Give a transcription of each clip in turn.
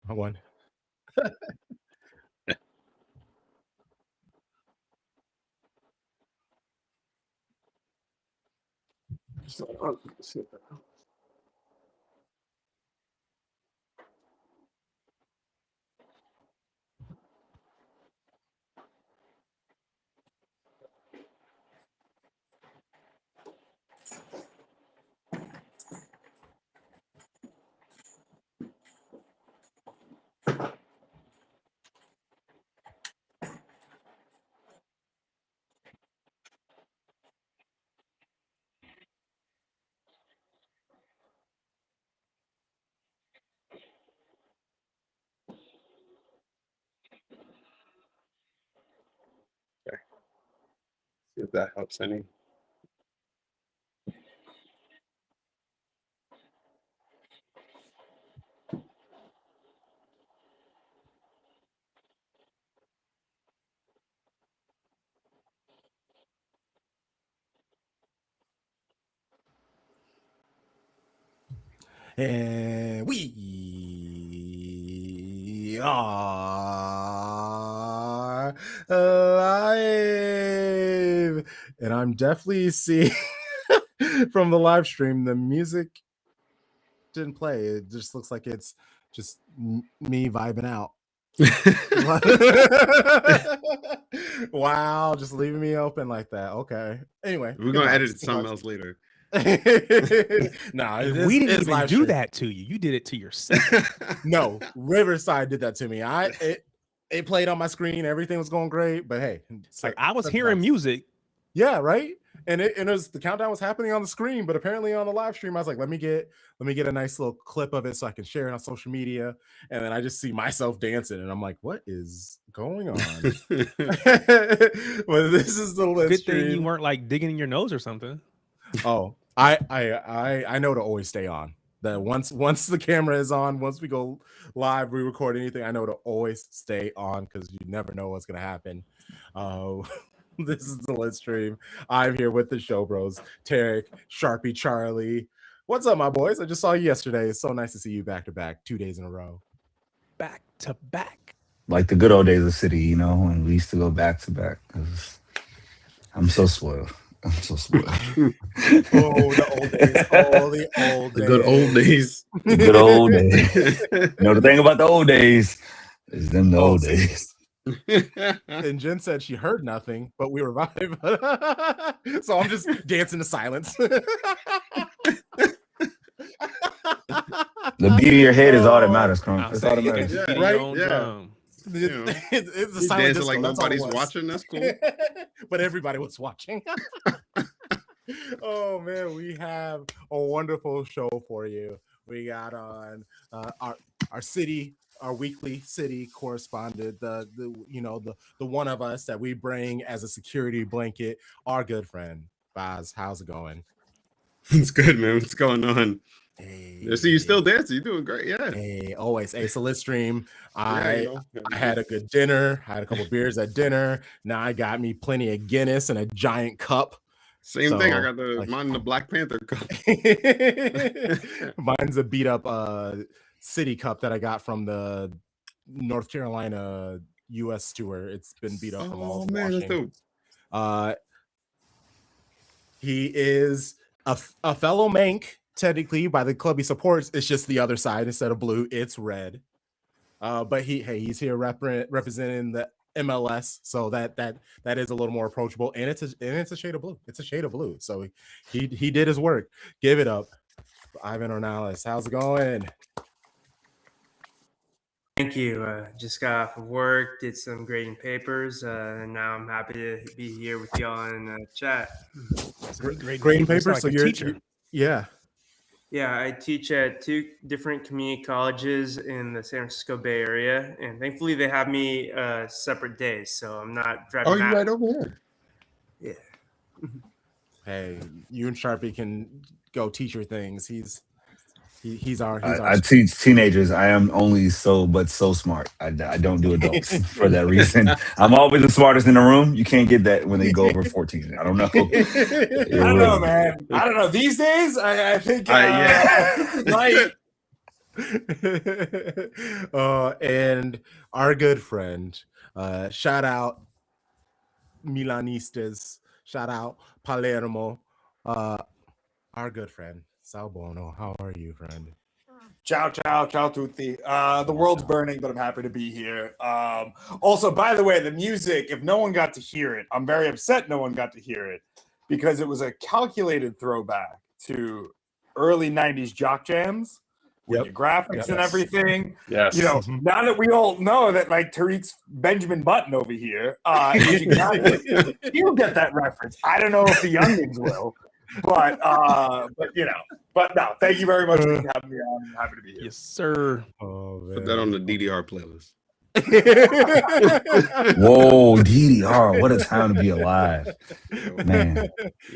One. Okay. See if that helps any. And we are live. And I'm definitely seeing from the live stream, the music didn't play. It just looks like it's just me vibing out. Wow, just leaving me open like that. Okay. Anyway, we're going to edit something else later. Nah, we didn't even do that to you. You did it to yourself. No, Riverside did that to me. It played on my screen. Everything was going great, but hey, like I was hearing music. Yeah, right. And it was the countdown was happening on the screen, but apparently on the live stream, I was like, let me get a nice little clip of it so I can share it on social media. And then I just see myself dancing, and I'm like, what is going on? Well, this is the good thing you weren't like digging in your nose or something. Oh, I know to always stay on. That once the camera is on, once we go live, we record anything, I know to always stay on because you never know what's gonna happen. This is the Lit Stream. I'm here with the show bros, Tarek, Sharpie, Charlie. What's up, my boys? I just saw you yesterday. It's so nice to see you back to back, 2 days in a row. Back to back. Like the good old days of City, you know, when we used to go back to back. I'm so spoiled. I'm so spoiled. The old days. Oh, the old days. The good old days. The good old days. You know, the thing about the old days is them the old days. And Jen said she heard nothing, but we revived. So I'm just dancing to silence. The beat in your head is all that matters, Cron. That's all that matters. Yeah, right? Yeah. You know, it's the silent disco. like nobody's watching. That's cool. But everybody was watching. Oh man, we have a wonderful show for you. We got on our city, our weekly city correspondent, the one of us that we bring as a security blanket, our good friend Baz. How's it going? It's good, man. What's going on? Hey, I see you still dancing. You're doing great. Yeah. Hey, always. Hey, so Lit Stream. I had a good dinner. I had a couple beers at dinner. Now I got me plenty of Guinness and a giant cup. Same thing. I got mine in the Black Panther cup. Mine's a beat up city cup that I got from the North Carolina U.S. tour. It's been beat up from all man, that's dope. He is a fellow Mank. Technically, by the club he supports, it's just the other side. Instead of blue, it's red. But he's here representing the MLS, so that is a little more approachable, and it's a shade of blue. It's a shade of blue. So he did his work. Give it up, Ivan Ornalis. How's it going? Thank you. Just got off of work, did some grading papers, and now I'm happy to be here with y'all in chat. Grading papers. Like so you're a teacher. Yeah. Yeah, I teach at 2 different community colleges in the San Francisco Bay Area, and thankfully they have me separate days, so I'm not driving. Oh, you're right over here. Yeah. Hey, you and Sharpie can go teach your things. He's our. I teach teenagers. I am only so smart. I don't do adults for that reason. I'm always the smartest in the room. You can't get that when they go over 14. I don't know. I don't know, man. I don't know. These days, I think like And our good friend, shout out Milanistas, shout out Palermo, our good friend Sal Bono. How are you, friend? Ciao, ciao, ciao tutti. The world's burning, but I'm happy to be here. Also, by the way, the music, if no one got to hear it, I'm very upset no one got to hear it because it was a calculated throwback to early 90s jock jams with your graphics and everything. Yes. You know, now that we all know that like Tariq's Benjamin Button over here, he'll get that reference. I don't know if the youngins will. But you know, but no, thank you very much for having me on. I'm happy to be here. Yes, sir. Oh, man. Put that on the DDR playlist. Whoa, DDR, what a time to be alive, man.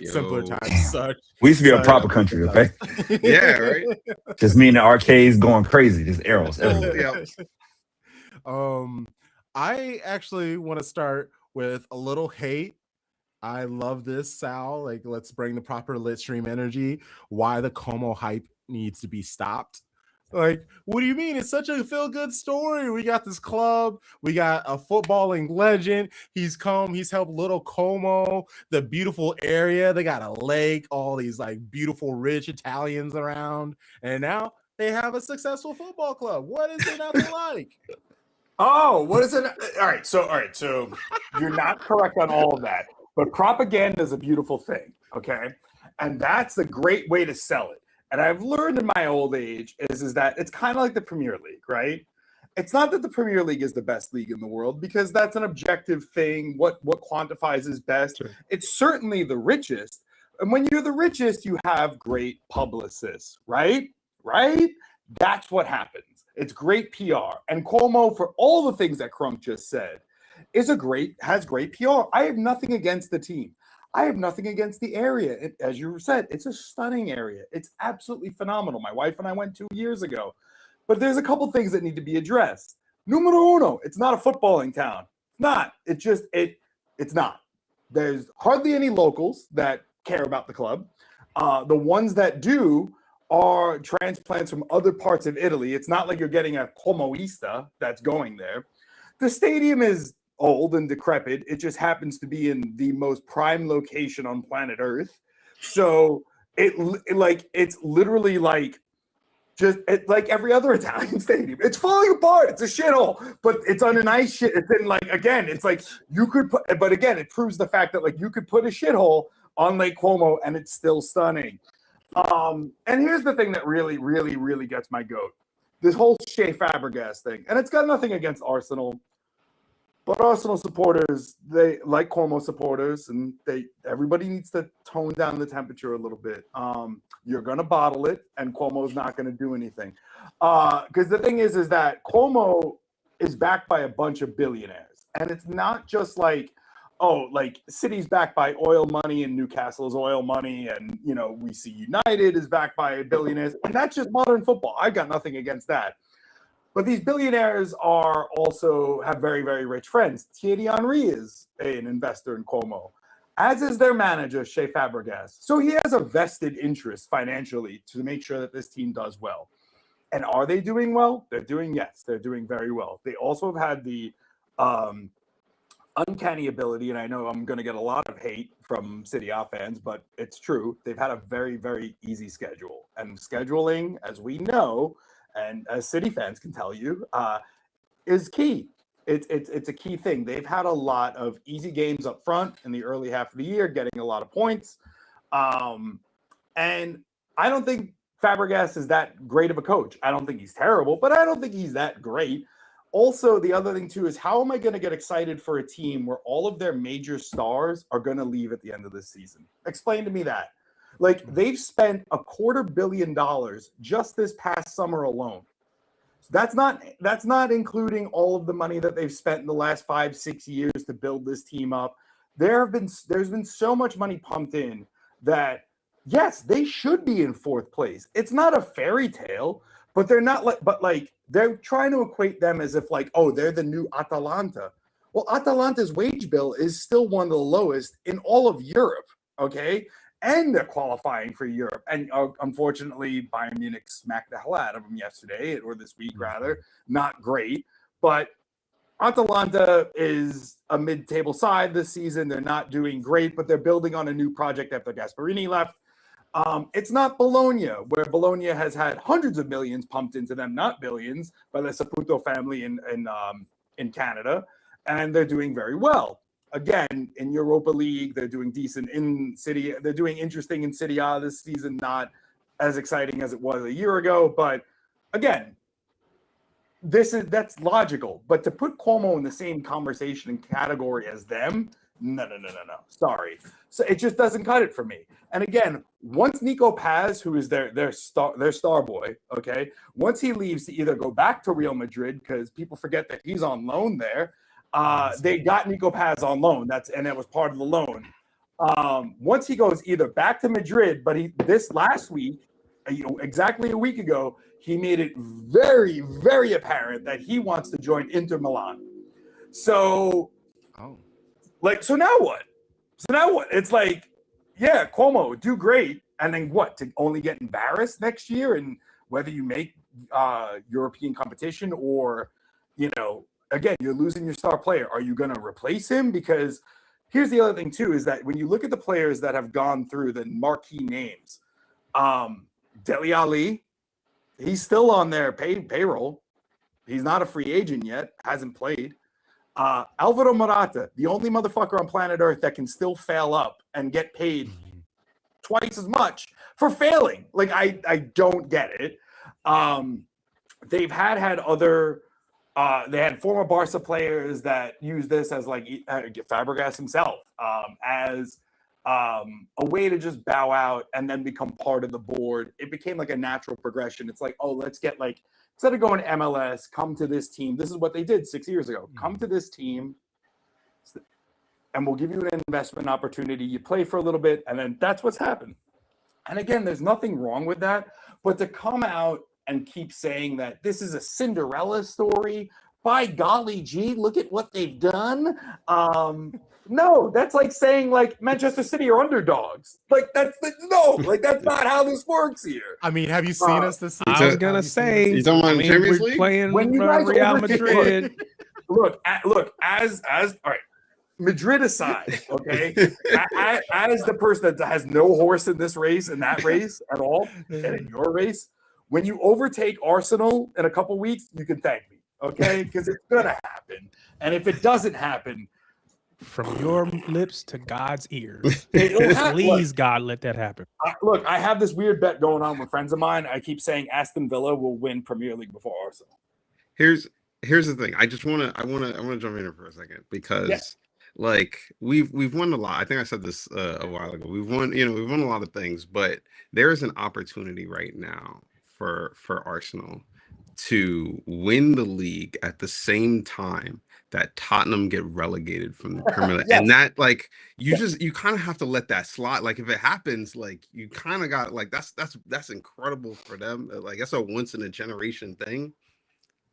Simpler times. Such. We used to be a proper country, okay? Yeah, right. Just me in the arcades going crazy, just arrows everywhere. I actually want to start with a little hate. I love this, Sal. Like, let's bring the proper lit stream energy. Why the Como hype needs to be stopped. Like, what do you mean? It's such a feel-good story. We got this club. We got a footballing legend. He's helped little Como, the beautiful area. They got a lake, all these like beautiful, rich Italians around. And now they have a successful football club. What is it not to like? Oh, what is it? All right. So you're not correct on all of that. But propaganda is a beautiful thing, okay? And that's a great way to sell it. And I've learned in my old age is that it's kind of like the Premier League, right? It's not that the Premier League is the best league in the world because that's an objective thing. What quantifies as best? Sure. It's certainly the richest. And when you're the richest, you have great publicists, right? Right? That's what happens. It's great PR. And Cuomo, for all the things that Crunk just said, has great PR. I have nothing against the team. I have nothing against the area. As you said, it's a stunning area. It's absolutely phenomenal. My wife and I went 2 years ago. But there's a couple things that need to be addressed. Numero uno, it's not a footballing town. It's not. It's not. There's hardly any locals that care about the club. The ones that do are transplants from other parts of Italy. It's not like you're getting a Comoista that's going there. The stadium is old and decrepit. It just happens to be in the most prime location on planet Earth. So it's literally like like every other Italian stadium. It's falling apart. It's a shithole, but it's on a nice shit. It's in like, again, it's like you could put, but again, it proves the fact that like you could put a shithole on Lake Como and it's still stunning. And here's the thing that really, really, really gets my goat. This whole Shea Fabregas thing. And it's got nothing against Arsenal. But Arsenal supporters, they like Cuomo supporters, and everybody needs to tone down the temperature a little bit. You're going to bottle it, and Cuomo's not going to do anything. Because the thing is that Cuomo is backed by a bunch of billionaires. And it's not just like, like City's backed by oil money, and Newcastle's oil money, and, we see United is backed by billionaires. And that's just modern football. I've got nothing against that. But these billionaires also have very, very rich friends. Thierry Henry is an investor in Como, as is their manager, Shea Fabregas. So he has a vested interest financially to make sure that this team does well. And are they doing well? They're doing very well. They also have had the uncanny ability, and I know I'm going to get a lot of hate from City A fans, but it's true. They've had a very, very easy schedule. And scheduling, as we know, and as City fans can tell you, is key. It's a key thing. They've had a lot of easy games up front in the early half of the year, getting a lot of points. And I don't think Fabregas is that great of a coach. I don't think he's terrible, but I don't think he's that great. Also, the other thing, too, is how am I going to get excited for a team where all of their major stars are going to leave at the end of this season? Explain to me that. Like, they've spent $250 million just this past summer alone. That's not including all of the money that they've spent in the last 5-6 years to build this team up. There's been so much money pumped in that, yes, they should be in fourth place. It's not a fairy tale, but they're not they're trying to equate them as if like, oh, they're the new Atalanta. Well, Atalanta's wage bill is still one of the lowest in all of Europe. Okay. and they're qualifying for Europe. And unfortunately, Bayern Munich smacked the hell out of them yesterday, or this week rather. Not great, but Atalanta is a mid-table side this season. They're not doing great, but they're building on a new project after Gasperini left. It's not Bologna, where Bologna has had hundreds of millions pumped into them, not billions, by the Saputo family in Canada, and they're doing very well. Again, in Europa League, they're doing decent in City. They're doing interesting in Serie A this season, not as exciting as it was a year ago, but again, that's logical. But to put Como in the same conversation and category as them, no. Sorry. So it just doesn't cut it for me. And again, once Nico Paz, who is their star boy, okay, once he leaves to either go back to Real Madrid, because people forget that he's on loan there. They got Nico Paz on loan. That was part of the loan. Once he goes either back to Madrid, but this last week, exactly a week ago, he made it very, very apparent that he wants to join Inter Milan. So, so now what? It's like, yeah, Como, do great, and then what? To only get embarrassed next year, and whether you make European competition or, again, you're losing your star player. Are you going to replace him? Because here's the other thing too, is that when you look at the players that have gone through the marquee names, Dele Alli, he's still on their payroll. He's not a free agent yet, hasn't played. Alvaro Morata, the only motherfucker on planet Earth that can still fail up and get paid twice as much for failing. Like, I don't get it. They've had other they had former Barca players that use this as like Fabregas himself as a way to just bow out and then become part of the board. It became like a natural progression. It's like, oh, let's get like, instead of going to MLS, come to this team. This is what they did 6 years ago. Come to this team and we'll give you an investment opportunity. You play for a little bit, and then that's what's happened. And again, there's nothing wrong with that, but to come out and keep saying that this is a Cinderella story, by golly gee, look at what they've done. No, that's like saying like Manchester City are underdogs. Like that's not how this works here. I mean, have you seen us this season? I was gonna say, you talking about the Champions League? Playing When you guys Real overtake- Madrid. Look, as all right, Madrid aside, okay, as the person that has no horse in this race, in that race at all, and in your race, when you overtake Arsenal in a couple weeks, you can thank me, okay? Because it's gonna happen, and if it doesn't happen, From your lips to God's ears. it'll happen. Please, God, let that happen. Look, I have this weird bet going on with friends of mine. I keep saying Aston Villa will win Premier League before Arsenal. Here's the thing. I want to jump in here for a second because like we've won a lot. I think I said this a while ago. We've won a lot of things, but there is an opportunity right now for Arsenal to win the league at the same time that Tottenham get relegated from the Premier League. And that like you kind of have to let that slide. Like if it happens, like you kind of got like that's incredible for them. Like that's a once in a generation thing.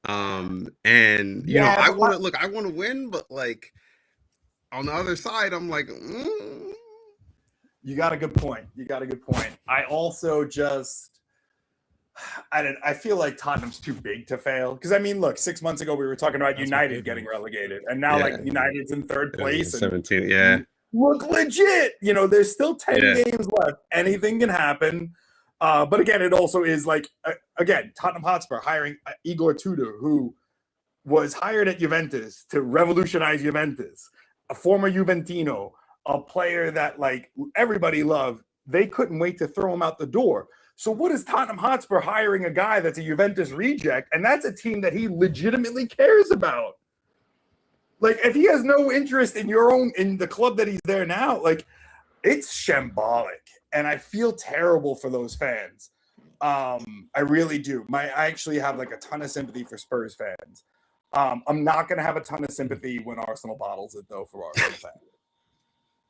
And I want to win, but like on the other side, I'm like, You got a good point. I also I feel like Tottenham's too big to fail. Because I mean, look, 6 months ago we were talking about United getting relegated, and now like United's in third place. 17, yeah. Look legit. There's still 10 games left. Anything can happen. But again, it also is like Tottenham Hotspur hiring Igor Tudor, who was hired at Juventus to revolutionize Juventus, a former Juventino, a player that like everybody loved. They couldn't wait to throw him out the door. So what is Tottenham Hotspur hiring a guy that's a Juventus reject, and that's a team that he legitimately cares about? Like, if he has no interest in in the club that he's there now, like, it's shambolic, and I feel terrible for those fans. I really do. I actually have like a ton of sympathy for Spurs fans. I'm not going to have a ton of sympathy when Arsenal bottles it though for Arsenal fans.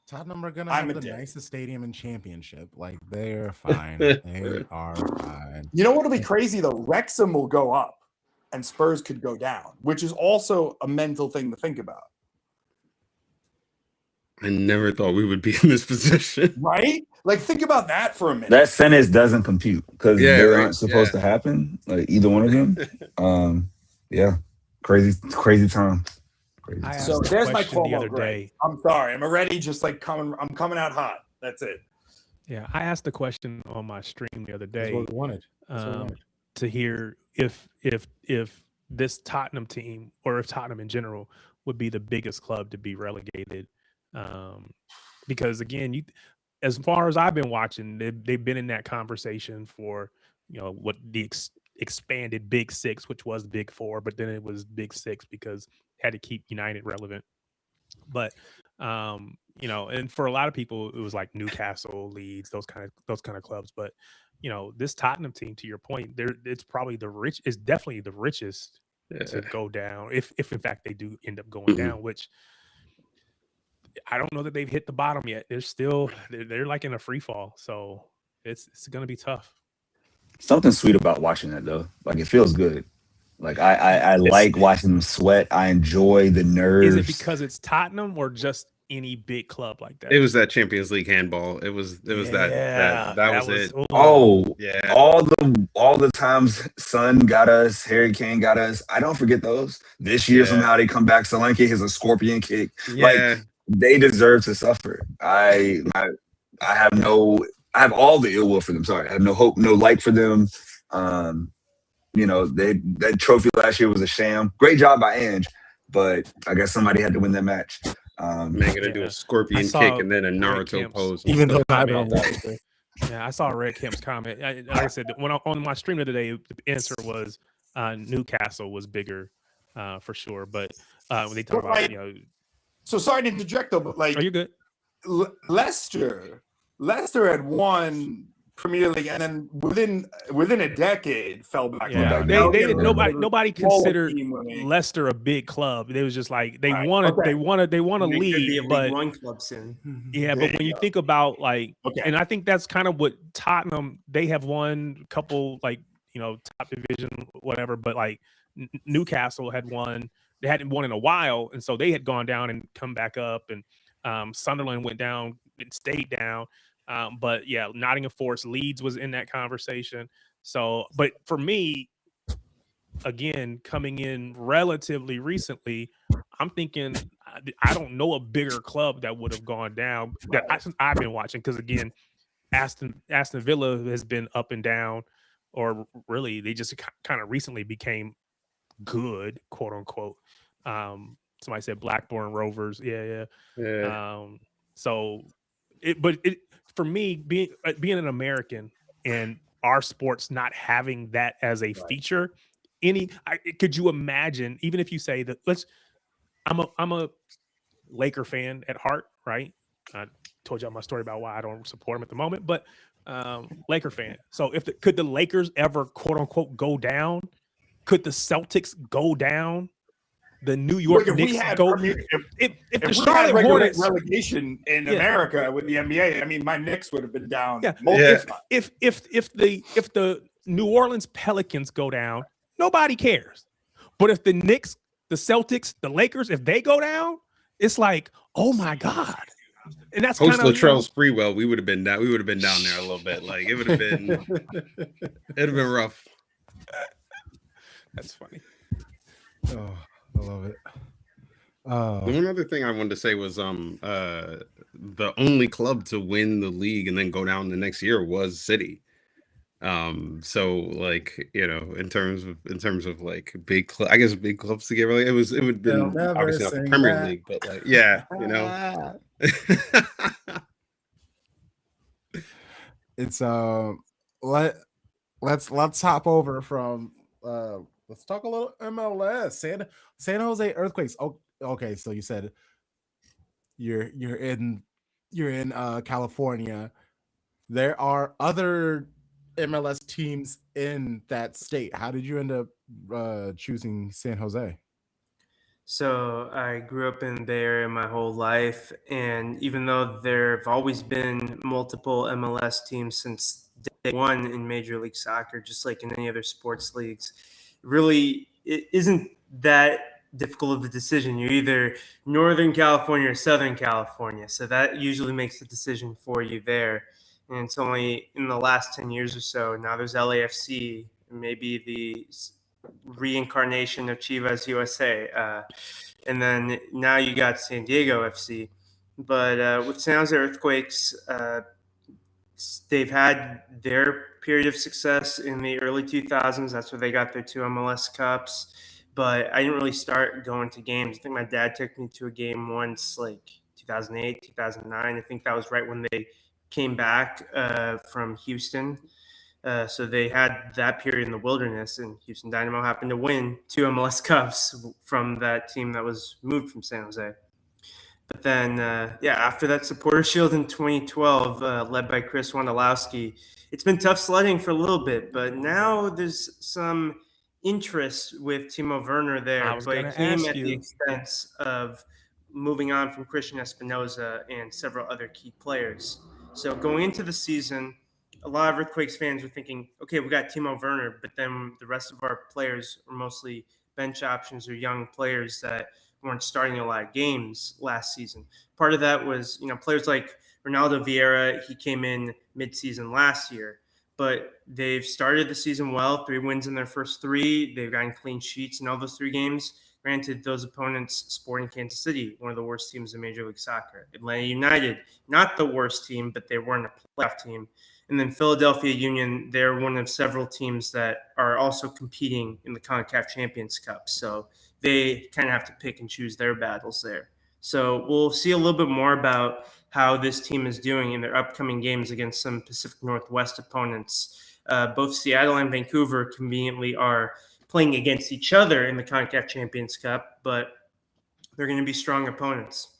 Tottenham are gonna have the nicest stadium in Championship. Like they're fine. They are fine. You know what'll be crazy though? Wrexham will go up, and Spurs could go down, which is also a mental thing to think about. I never thought we would be in this position. Right? Like, think about that for a minute. That sentence doesn't compute because Yeah, they right. aren't supposed to happen. Like either one of them. Yeah, crazy time. Crazy I time. asked So the there's my question the Cuomo other grade. day. I'm sorry. I'm already just like I'm coming out hot. That's it. Yeah, I asked the question on my stream the other That's day what we wanted. That's what we wanted. to hear if this Tottenham team or if Tottenham in general would be the biggest club to be relegated. Because again, as far as I've been watching, they've been in that conversation for what the expanded Big Six, which was Big Four, but then it was Big Six because had to keep United relevant. But and for a lot of people, it was like Newcastle, Leeds, those kind of clubs. But this Tottenham team, to your point, it's probably it's definitely the richest to go down if in fact they do end up going down, which I don't know that they've hit the bottom yet. They're like in a free fall, so it's gonna be tough. Something sweet about watching that though. Like it feels good. Like I like watching them sweat. I enjoy the nerves. Is it because it's Tottenham or just any big club like that? It was that Champions League handball. It was that was it. Oh yeah. All the times Son got us, Harry Kane got us. I don't forget those. This year somehow they come back. Solanke has a scorpion kick. Yeah. Like they deserve to suffer. I have all the ill will for them. Sorry, I have no hope, no like for them. That trophy last year was a sham. Great job by Ange, but I guess somebody had to win that match. Man, gonna do a scorpion kick and then a Naruto pose. Even though I don't watch it. Yeah, I saw Red Kemp's comment. Like I said, on my stream of the day, the answer was Newcastle was bigger for sure. But when they talk about so sorry to interject though, but like, are you good? Leicester had won Premier League, and then within a decade fell back. Yeah, nobody considered Leicester a big club. It was just like they want to lead, but one club soon. Yeah, but when you think about and I think that's kind of what Tottenham, they have won a couple top division whatever, but like Newcastle had won. They hadn't won in a while, and so they had gone down and come back up, and Sunderland went down and stayed down. But yeah, Nottingham Forest, Leeds was in that conversation. So, but for me, again, coming in relatively recently, I'm thinking I don't know a bigger club that would have gone down that I've been watching. Because again, Aston Villa has been up and down, or really they just kind of recently became good, quote unquote. Somebody said Blackburn Rovers. Yeah. So for me, being an American and our sports not having that as a feature, could you imagine? Even if you say that, I'm a Laker fan at heart, right? I told y'all my story about why I don't support them at the moment, but Laker fan. So could the Lakers ever, quote unquote, go down? Could the Celtics go down? The New York Knicks go. If the Charlotte Hornets relegation in America with the NBA, I mean, my Knicks would have been down. Yeah. If the New Orleans Pelicans go down, nobody cares. But if the Knicks, the Celtics, the Lakers, if they go down, it's like, oh my God. And that's post Latrell Sprewell, we would have been down. We would have been down there a little bit. Like it would have been. It'd have been rough. That's funny. Oh, I love it. The one other thing I wanted to say was the only club to win the league and then go down the next year was City. So like, in terms of like big clubs together, like it would been obviously not the Premier League, but like it's let's hop over from let's talk a little MLS. San Jose Earthquakes. Oh, okay, so you said you're in California. There are other MLS teams in that state. How did you end up choosing San Jose? So I grew up in the Bay Area my whole life, and even though there have always been multiple MLS teams since day one in Major League Soccer, just like in any other sports leagues, really it isn't that difficult of a decision. You're either Northern California or Southern California. So that usually makes the decision for you there. And it's only in the last 10 years or so. Now there's LAFC, maybe the reincarnation of Chivas USA. And then now you got San Diego FC. But with San Jose Earthquakes, they've had their period of success in the early 2000s. That's where they got their 2 MLS Cups. But I didn't really start going to games. I think my dad took me to a game once, like 2008, 2009. I think that was right when they came back from Houston. So they had that period in the wilderness, and Houston Dynamo happened to win 2 MLS Cups from that team that was moved from San Jose. But then, after that Supporter Shield in 2012, led by Chris Wondolowski, it's been tough sledding for a little bit. But now there's some interest with Timo Werner there, but it came at the expense of moving on from Christian Espinoza and several other key players. So going into the season, a lot of Earthquakes fans were thinking, okay, we got Timo Werner, but then the rest of our players are mostly bench options or young players that weren't starting a lot of games last season. Part of that was, players like Ronaldo Vieira, he came in mid-season last year, but they've started the season well, 3 wins in their first 3. They've gotten clean sheets in all those 3 games. Granted, those opponents, Sporting Kansas City, one of the worst teams in Major League Soccer. Atlanta United, not the worst team, but they weren't a playoff team. And then Philadelphia Union, they're one of several teams that are also competing in the CONCACAF Champions Cup. So they kind of have to pick and choose their battles there. So we'll see a little bit more about how this team is doing in their upcoming games against some Pacific Northwest opponents. Both Seattle and Vancouver conveniently are playing against each other in the CONCACAF Champions Cup, but they're going to be strong opponents.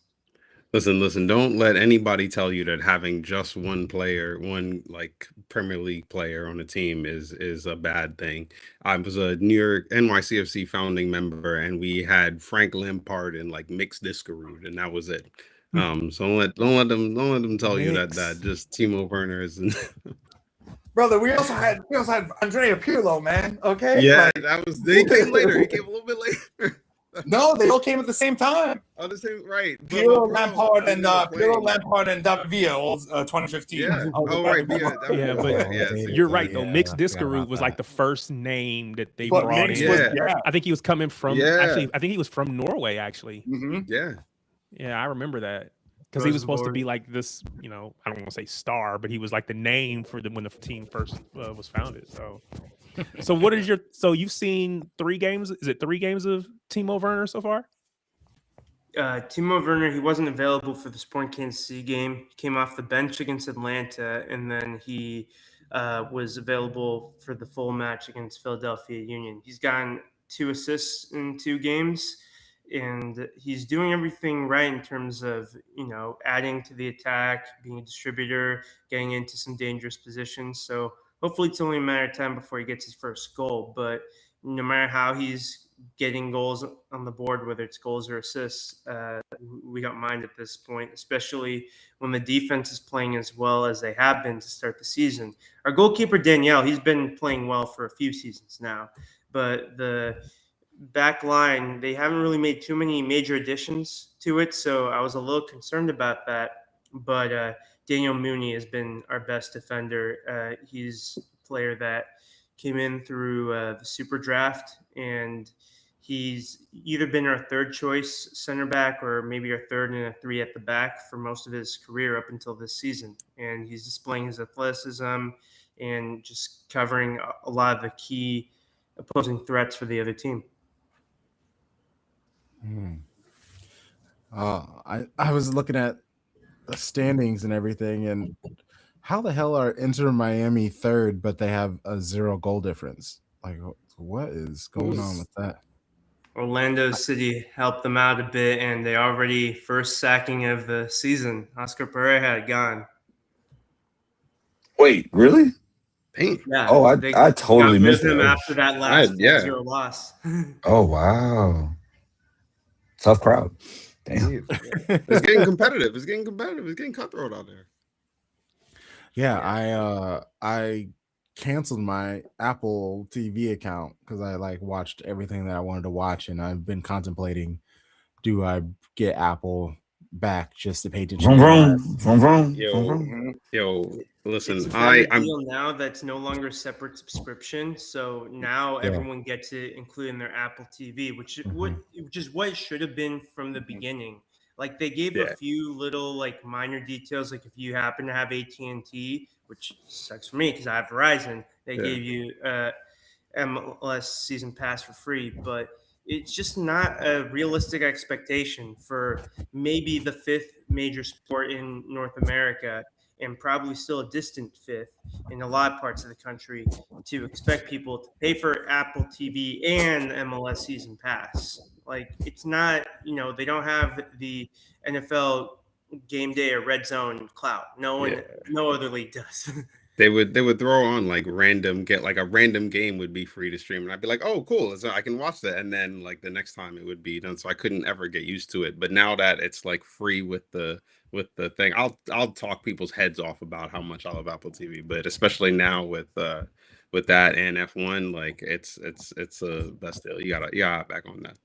Listen, don't let anybody tell you that having just one player, one like Premier League player on a team is a bad thing. I was a New York NYCFC founding member, and we had Frank Lampard and like Mix Discarud, and that was it. So don't let them tell you that just Timo Werner is. Brother, we also had Andrea Pirlo, man. Okay. Yeah, they came later. He came a little bit later. No, they all came at the same time. Oh, the same, right? Pirlo, Lampard, and David Villa, all 2015. Yeah. Oh, right. You're right though. Mix Discarud was like the first name that they brought in. I think he was coming from. Actually, I think he was from Norway. Actually. Mm-hmm. Yeah, I remember that. Because he was supposed to be like this, I don't want to say star, but he was like the name for when the team first was founded. So what is so you've seen 3 games? Is it 3 games of Timo Werner so far? Timo Werner, he wasn't available for the Sporting Kansas City game. He came off the bench against Atlanta, and then he was available for the full match against Philadelphia Union. He's gotten 2 assists in 2 games. And he's doing everything right in terms of, adding to the attack, being a distributor, getting into some dangerous positions. So hopefully it's only a matter of time before he gets his first goal. But no matter how he's getting goals on the board, whether it's goals or assists, we don't mind at this point, especially when the defense is playing as well as they have been to start the season. Our goalkeeper, Danielle, he's been playing well for a few seasons now. But the back line, they haven't really made too many major additions to it, so I was a little concerned about that. But Daniel Mooney has been our best defender. He's a player that came in through the Super Draft, and he's either been our 3rd choice center back or maybe our 3rd and a 3 at the back for most of his career up until this season. And he's displaying his athleticism and just covering a lot of the key opposing threats for the other team. I was looking at the standings and everything, and how the hell are Inter Miami 3rd, but they have a 0 goal difference? Like, what is going on with that? Orlando City helped them out a bit, and they already first sacking of the season. Oscar Pereira had gone. Wait, really? Yeah. Oh, I totally missed him that. after that last 0 loss. Oh, wow. Tough crowd. Damn. It's getting competitive. It's getting cutthroat out there. Yeah, I canceled my Apple TV account because I like watched everything that I wanted to watch, and I've been contemplating, do I get Apple back just to pay attention Vroom to vroom, MLS? vroom vroom, Yo, vroom vroom. yo, It's a listen, better I'm deal now that's no longer a separate subscription. So now Yeah. everyone gets it included in their Apple TV, which Mhm. is what it should have been from the beginning. Like they gave a Yeah. few little like minor details, like if you happen to have AT&T, which sucks for me because I have Verizon, they Yeah. gave you MLS season pass for free, but it's just not a realistic expectation for maybe the fifth major sport in North America and probably still a distant fifth in a lot of parts of the country to expect people to pay for Apple TV and MLS season pass. Like it's not, they don't have the NFL game day or red zone clout. No other league does. They would throw on like a random game would be free to stream, and I'd be like, oh cool, so I can watch that, and then like the next time it would be done, so I couldn't ever get used to it. But now that it's like free with the thing, I'll talk people's heads off about how much I love Apple TV, but especially now with that and F1, like it's a best deal. You gotta back on that.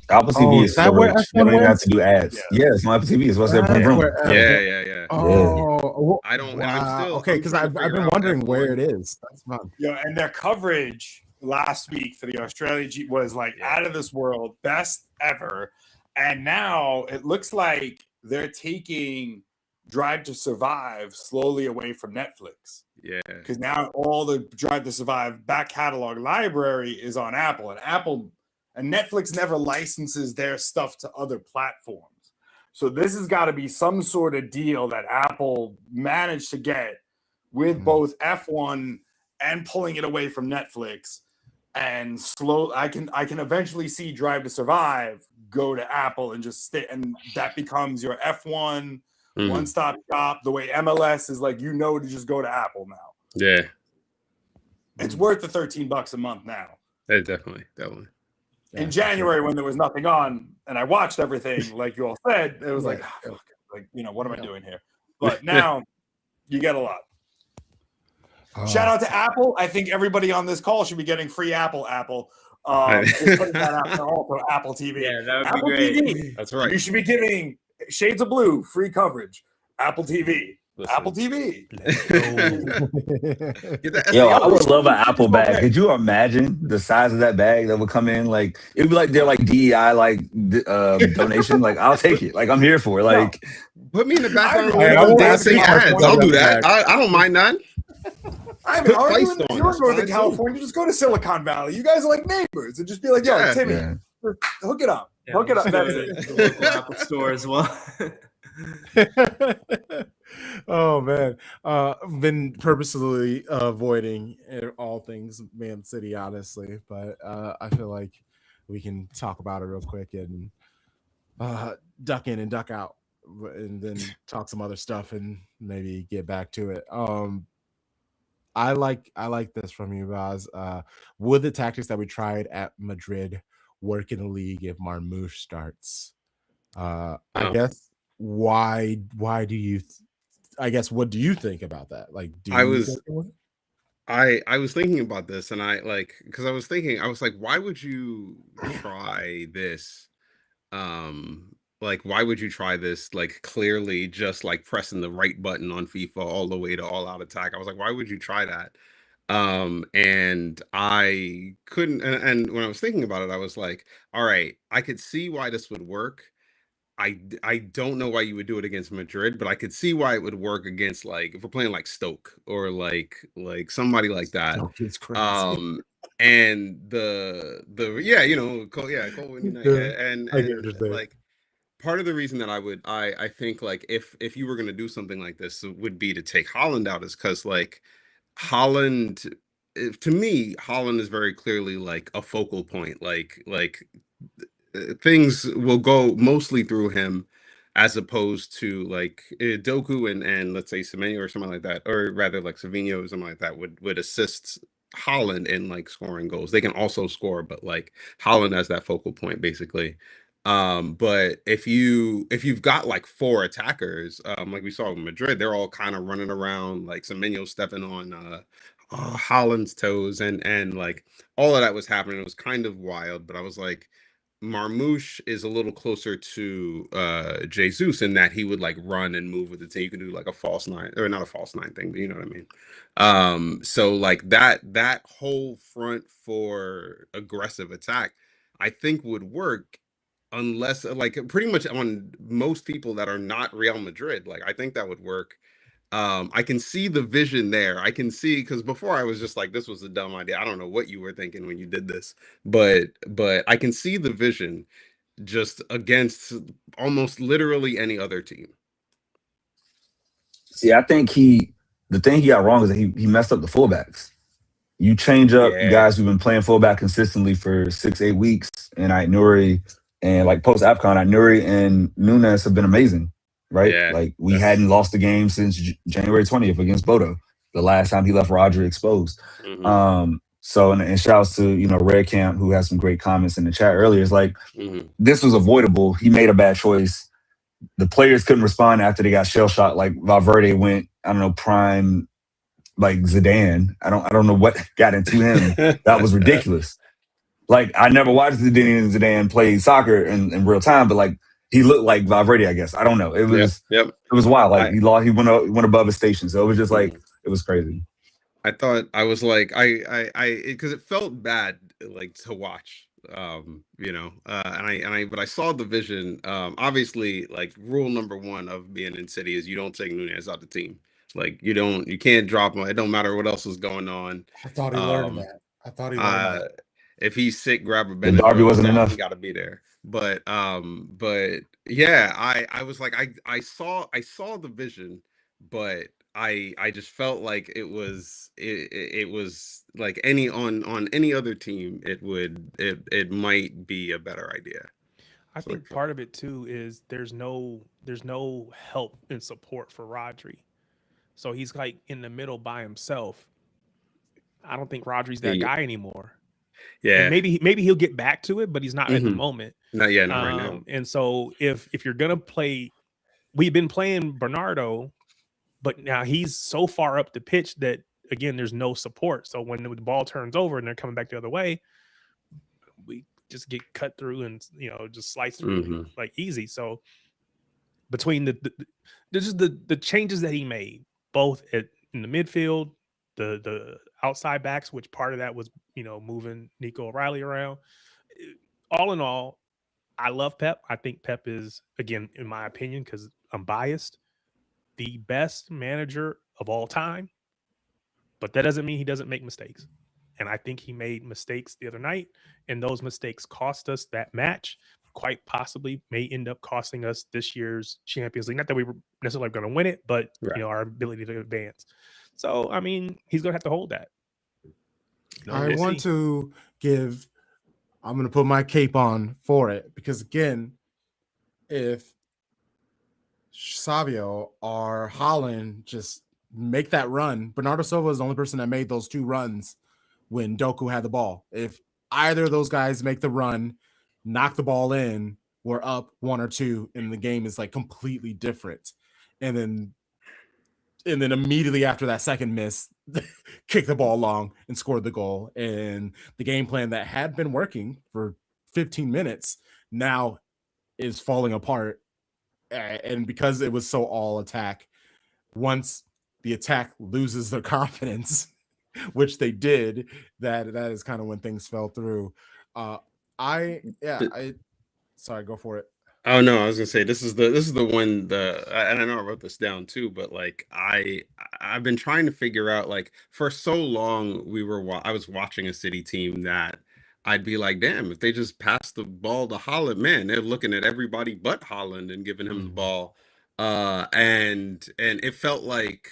Apple TV is Is so that where rich. They F1 don't even have went? to do ads. Yeah. Yeah, it's on Apple TV. It's what's there. Vroom That's vroom. where Yeah. Oh, I don't. I'm wow. still Okay, I'm because trying I've to been figure out wondering where F1. it is. That's fun. Yeah, and their coverage last week for the Australia G was like out of this world, best ever. And now it looks like they're taking Drive to Survive slowly away from Netflix. Yeah. Because now all the Drive to Survive back catalog library is on Apple, and Netflix never licenses their stuff to other platforms. So this has got to be some sort of deal that Apple managed to get with both F1 and pulling it away from Netflix. And I can eventually see Drive to Survive go to Apple and just stay, and that becomes your F1 one-stop shop. The way MLS is like, to just go to Apple now. Yeah. It's worth the $13 a month now. Yeah, definitely. In January, when there was nothing on, and I watched everything, like you all said, it was like, what am I doing here? But now you get a lot. Shout out to Apple. I think everybody on this call should be getting free Apple. Just putting that out there also, Apple TV. Yeah, that would Apple be great. TV. That's right. You should be giving Shades of Blue free coverage. Apple TV. Listen. Apple TV. Yo, I would love an Apple bag. Could you imagine the size of that bag that would come in? Like it'd be like they're like DEI donation. Like I'll take it. Like I'm here for it. Like put me in the background won't dancing ask you ads. how I'll do much that. I don't mind that. I mean, are you Placed on in Northern it. California? Just go to Silicon Valley. You guys are like neighbors, and just be like, "Yo, Yeah. Timmy, Yeah. hook it up, Yeah, hook it up." just go That's to it. the local Apple store as well. Oh man, been purposely avoiding all things Man City, honestly, but I feel like we can talk about it real quick and duck in and duck out, and then talk some other stuff and maybe get back to it. I like this from you guys. Would the tactics that we tried at Madrid work in the league if Marmoush starts? I guess why do you I guess what do you think about that? Like, I was thinking about this, and I like, because I was like, why would you try this? Like, why would you try this? Like, clearly just like pressing the right button on FIFA all the way to all out attack. I was like, why would you try that? And I couldn't, and when I was thinking about it, I was like, all right, I could see why this would work. I don't know why you would do it against Madrid, but I could see why it would work against, like, if we're playing like Stoke or like somebody like that. It's crazy. And the Cole United, and like part of the reason that I think like if you were gonna do something like this would be to take Holland out, is because like Holland, to me, Holland is very clearly like a focal point, like things will go mostly through him, as opposed to like Doku and let's say Semenyo or something like that, or rather like Savinho or something like that would assist Holland in like scoring goals. They can also score, but like Holland has that focal point basically. But if you've got like four attackers, like we saw in Madrid, they're all kind of running around, like Semenyo stepping Holland's toes, and like all of that was happening. It was kind of wild, but I was like, Marmouche is a little closer to Jesus in that he would like run and move with the team. You can do like a false nine, or not a false nine thing, but you know what I mean. So like that whole front for aggressive attack, I think would work unless like pretty much on most people that are not Real Madrid. Like I think that would work. I can see the vision there. I can see, because before I was just like, this was a dumb idea. I don't know what you were thinking when you did this, but I can see the vision just against almost literally any other team. See, I think the thing he got wrong is that he messed up the fullbacks. You change up Yeah. guys who've been playing fullback consistently for 6-8 weeks, and Nuri and like post AFCON, Nuri and Nunes have been amazing, right? Yeah, like we hadn't lost a game since January 20th against Bodo, the last time he left Rodri exposed. So and shouts to Red Camp, who has some great comments in the chat earlier. It's like this was avoidable. He made a bad choice. The players couldn't respond after they got shell shocked. Like Valverde went, I don't know, prime like Zidane. I don't know what got into him. That was ridiculous. Like I never watched Zidane play soccer in real time, but like he looked like Valverde, I guess. I don't know. It was it was wild. Like he went above his station. So it was just like it was crazy. I thought I was like I because it felt bad like to watch. But I saw the vision. Obviously, like rule number one of being in City is you don't take Nunez out the team. Like you can't drop him. It don't matter what else is going on. I thought he learned that. If he's sick, grab a Benedict. Derby wasn't enough. He got to be there. But yeah, I was like I saw the vision, but I just felt like it was like on any other team it might be a better idea. I think part of it too is there's no help and support for Rodri. So he's like in the middle by himself. I don't think Rodri's that guy anymore. Yeah. And maybe he'll get back to it, but he's not at the moment. Not right now. And so if you're gonna play, we've been playing Bernardo, but now he's so far up the pitch that again there's no support. So when the ball turns over and they're coming back the other way, we just get cut through and just slice through like easy. So between the changes that he made, both in the midfield, the outside backs, which part of that was moving Nico O'Reilly around. All in all, I love Pep. I think Pep is, again, in my opinion, because I'm biased, the best manager of all time. But that doesn't mean he doesn't make mistakes. And I think he made mistakes the other night, and those mistakes cost us that match. Quite possibly may end up costing us this year's Champions League. Not that we were necessarily going to win it, but our ability to advance. So, I mean, he's going to have to hold that. I'm going to put my cape on for it because, again, if Savio or Holland just make that run, Bernardo Silva is the only person that made those two runs when Doku had the ball. If either of those guys make the run, knock the ball in, we're up 1 or 2, and the game is like completely different. And then immediately after that second miss, kick the ball long and scored the goal. And the game plan that had been working for 15 minutes now is falling apart. And because it was so all attack, once the attack loses their confidence, which they did, that is kind of when things fell through. Sorry, go for it. Oh no, I was gonna say this is the one and I know I wrote this down too, but like I've been trying to figure out, like, for so long I was watching a City team that I'd be like, damn, if they just pass the ball to Haaland, man, they're looking at everybody but Haaland and giving him the ball. And it felt like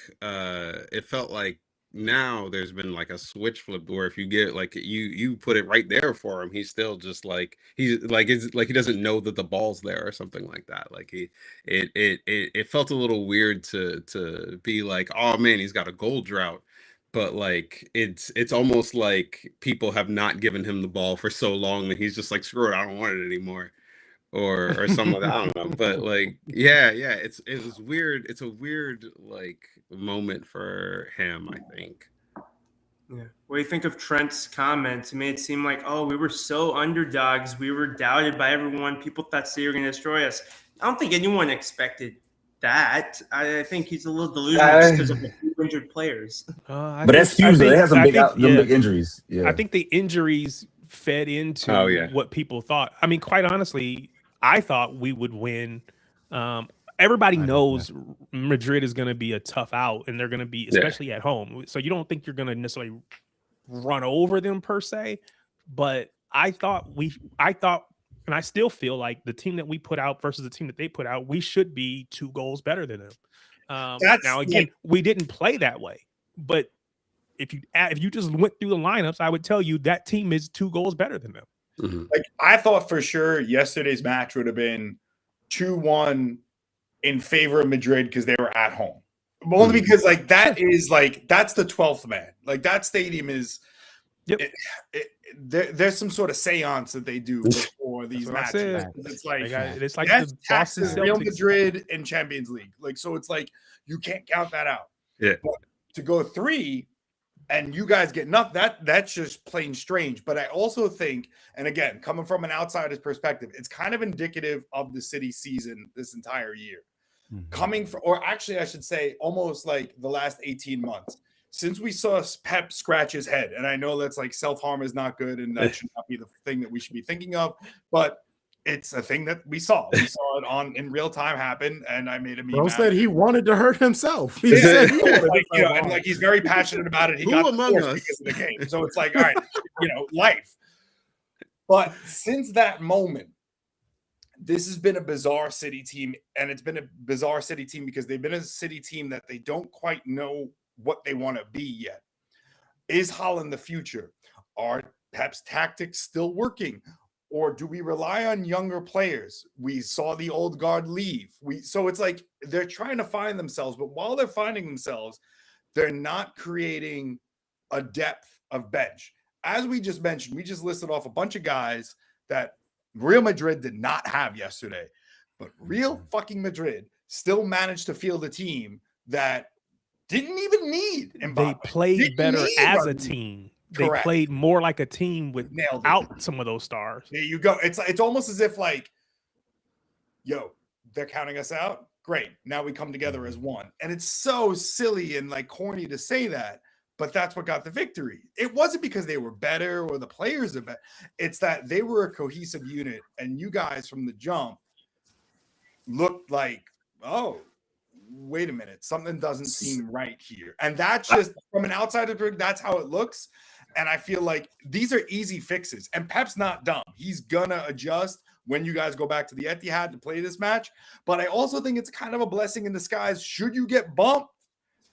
now there's been like a switch flip where if you get like you put it right there for him, he's still just like he doesn't know that the ball's there or something like that. Like it felt a little weird to be like, oh man, he's got a goal drought. But like it's almost like people have not given him the ball for so long that he's just like, screw it, I don't want it anymore. Or something like that. I don't know. But like, yeah, it was weird. It's a weird like moment for him, I think. Yeah. What do you think of Trent's comments? It made it seem like, oh, we were so underdogs. We were doubted by everyone. People thought City were going to destroy us. I don't think anyone expected that. I think he's a little delusional just because of the few injured players. But that's huge. They had some big injuries. Yeah. I think the injuries fed into what people thought. I mean, quite honestly, I thought we would win. Everybody knows Madrid is going to be a tough out, and they're going to be, especially at home. So you don't think you're going to necessarily run over them per se. But I thought, and I still feel like the team that we put out versus the team that they put out, we should be 2 goals better than them. Now, again, we didn't play that way, but if you just went through the lineups, I would tell you that team is 2 goals better than them. Mm-hmm. Like, I thought for sure yesterday's match would have been 2-1 in favor of Madrid because they were at home. Only because that's the 12th man. Like, that stadium is there's some sort of seance that they do before these matches. It's like the Boston Real Madrid in Champions League. Like, so it's like you can't count that out. Yeah. But to go 3 and you guys get nothing, that's just plain strange. But I also think, and again, coming from an outsider's perspective, it's kind of indicative of the City season this entire year. Coming from, or actually I should say almost like the last 18 months since we saw Pep scratch his head. And I know that's like self-harm is not good and that should not be the thing that we should be thinking of, but it's a thing that we saw. We saw it in real time happen, and I made a meme. Bro said he wanted to hurt himself. He said he wanted and like he's very passionate about it. He got among us because of the game. So it's like, all right, life. But since that moment, this has been a bizarre City team, and it's been a bizarre City team because they've been a City team that they don't quite know what they want to be yet. Is Haaland the future? Are Pep's tactics still working? Or do we rely on younger players? We saw the old guard leave. So it's like they're trying to find themselves, but while they're finding themselves, they're not creating a depth of bench. As we just mentioned, we just listed off a bunch of guys that Real Madrid did not have yesterday, but Real fucking Madrid still managed to field a team that didn't even need Mbappe. They played better as a team. They played more like a team without some of those stars. There you go. It's almost as if like, yo, they're counting us out. Great. Now we come together as one. And it's so silly and like corny to say that, but that's what got the victory. It wasn't because they were better or the players are better. It's that they were a cohesive unit, and you guys from the jump looked like, oh, wait a minute, something doesn't seem right here. And that's just from an outsider, that's how it looks. And I feel like these are easy fixes. And Pep's not dumb. He's gonna adjust when you guys go back to the Etihad to play this match. But I also think it's kind of a blessing in disguise should you get bumped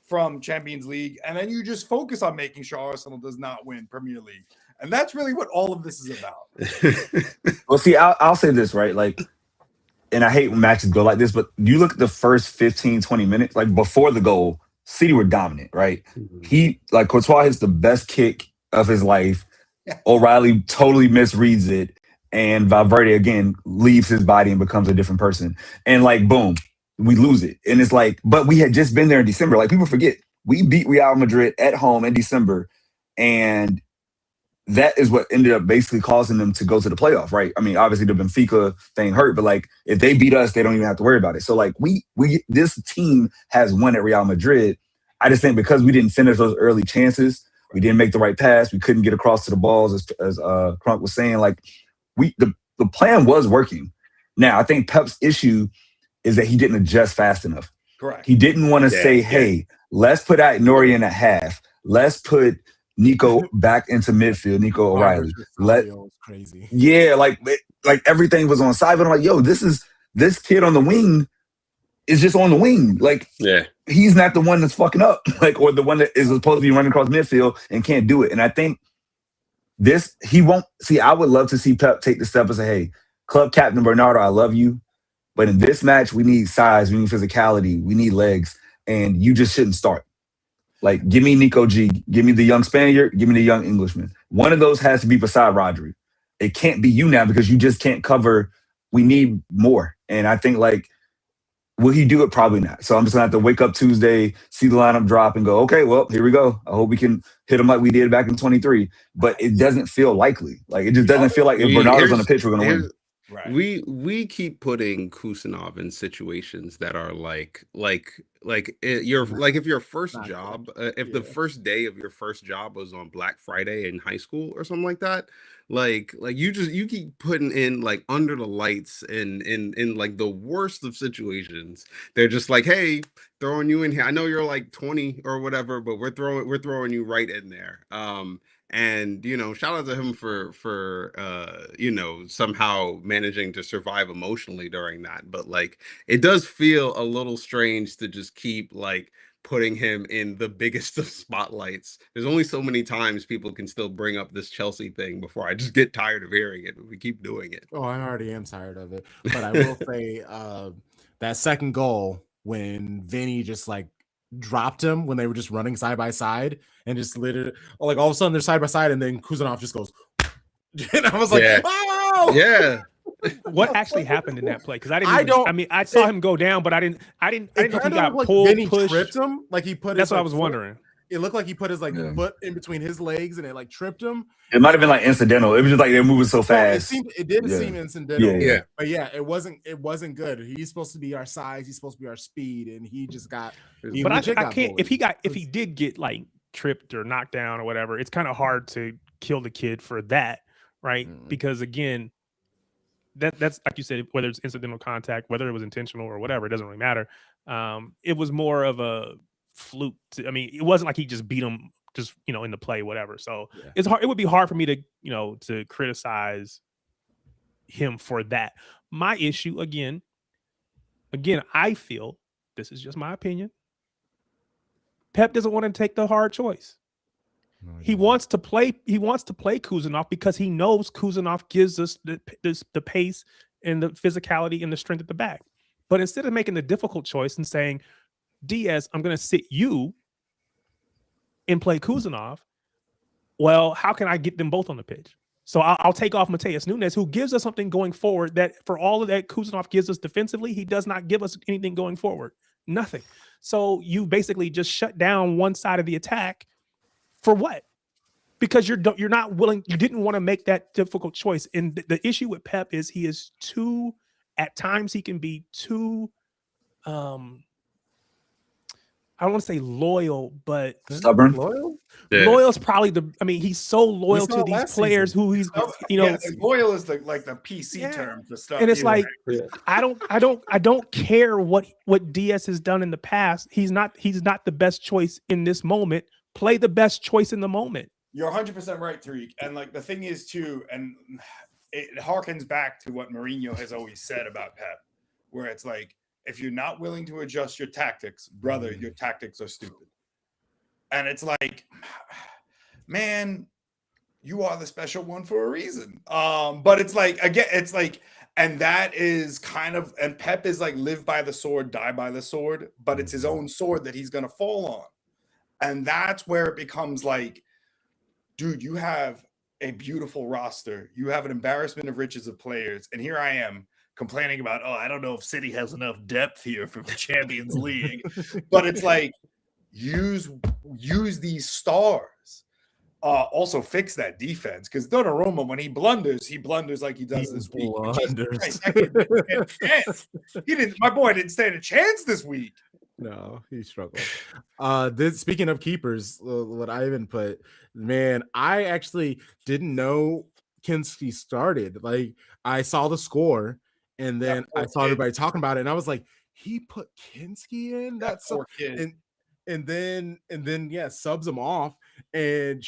from Champions League, and then you just focus on making sure Arsenal does not win Premier League. And that's really what all of this is about. Well, see, I'll say this, right? Like, and I hate when matches go like this, but you look at the first 15, 20 minutes, like before the goal, City were dominant, right? Courtois hits the best kick of his life. O'Reilly totally misreads it. And Valverde, again, leaves his body and becomes a different person. And like, boom, we lose it. And it's like, but we had just been there in December. Like, people forget, we beat Real Madrid at home in December. And that is what ended up basically causing them to go to the playoff, right? I mean, obviously the Benfica thing hurt, but like, if they beat us, they don't even have to worry about it. So like, this team has won at Real Madrid. I just think because we didn't finish those early chances, we didn't make the right pass, we couldn't get across to the balls, as Crunk was saying, like, the plan was working. Now, I think Pep's issue is that he didn't adjust fast enough. Correct. He didn't want to say, hey, let's put out Nori in a half. Let's put Nico back into midfield, Nico O'Reilly. Crazy. Yeah, like everything was on side, but I'm like, yo, this kid on the wing is just on the wing. Like, he's not the one that's fucking up, like, or the one that is supposed to be running across midfield and can't do it. And I think he won't see. I would love to see Pep take the step and say, hey, club captain Bernardo, I love you, but in this match, we need size, we need physicality, we need legs, and you just shouldn't start. Like, give me Nico G, give me the young Spaniard, give me the young Englishman. One of those has to be beside Rodri. It can't be you now because you just can't cover. We need more. And I think, like, Will he do it? Probably not. So I'm just gonna have to wake up Tuesday, see the lineup drop, and go, okay, well, here we go. I hope we can hit him like we did back in 23. But it doesn't feel likely. Like it just doesn't feel like if Bernardo's on the pitch, we're gonna win. Right. We keep putting Kusanov in situations that are like you're like if your first job, if the first day of your first job was on Black Friday in high school or something like that, like you keep putting in like under the lights in like the worst of situations. They're just like, hey, throwing you in here. I know you're like 20 or whatever, but we're throwing you right in there. And shout out to him for somehow managing to survive emotionally during that. But like it does feel a little strange to just keep like putting him in the biggest of spotlights. There's only so many times people can still bring up this Chelsea thing before I just get tired of hearing it, but we keep doing it. Oh, I already am tired of it. But I will say that second goal when Vinny just like dropped him when they were just running side by side and just literally like all of a sudden they're side by side and then Kusanov just goes and I was like, oh yeah. What actually happened in that play? Because I saw him go down, but I didn't know if he got pulled, Vinny pushed. tripped him. Like he put. That's what I was wondering. It looked like he put his foot in between his legs and it like tripped him. It might have been like incidental. It was just like they're moving so fast. It did seem incidental. Yeah. But yeah, it wasn't good. He's supposed to be our size. He's supposed to be our speed, and he just got. But I can't. If he did get like tripped or knocked down or whatever, it's kind of hard to kill the kid for that, right? Because again, that's like you said, whether it's incidental contact, whether it was intentional or whatever, it doesn't really matter. It was more of a fluke. It wasn't like he just beat him just in the play, whatever. So it's hard. It would be hard for me to to criticize him for that. My issue again, I feel, this is just my opinion, Pep doesn't want to take the hard choice. He wants to play Kusanov because he knows Kusanov gives us the pace and the physicality and the strength at the back. But instead of making the difficult choice and saying, Diaz, I'm going to sit you and play Kusanov, well, how can I get them both on the pitch? So I'll take off Mateus Nunes, who gives us something going forward that for all of that Kusanov gives us defensively, he does not give us anything going forward. Nothing. So you basically just shut down one side of the attack. For what? Because you're not willing. You didn't want to make that difficult choice. And the issue with Pep is he is too. At times he can be too. I don't want to say loyal, but stubborn. Loyal. Yeah. Loyal is probably he's so loyal to these players who he's loyal is the PC term for stuff. And it's like I don't care what Diaz has done in the past. He's not the best choice in this moment. Play the best choice in the moment. You're 100% right, Tariq. And like the thing is too, and it harkens back to what Mourinho has always said about Pep, where it's like, if you're not willing to adjust your tactics, brother, your tactics are stupid. And it's like, man, you are the special one for a reason. But it's like, again, it's like, and that is kind of, and Pep is like live by the sword, die by the sword, but it's his own sword that he's going to fall on. And that's where it becomes like, dude, you have a beautiful roster. You have an embarrassment of riches of players. And here I am complaining about, I don't know if City has enough depth here for the Champions League. But it's like, use these stars. Also fix that defense. Because Donnarumma, when he blunders like he does this week. My boy didn't stand a chance this week. No, he struggled. Speaking of keepers, what I even put, man, I actually didn't know Kinski started. Like, I saw the score, and then I saw everybody talking about it, and I was like, he put Kinski in? That's so. And then subs him off, and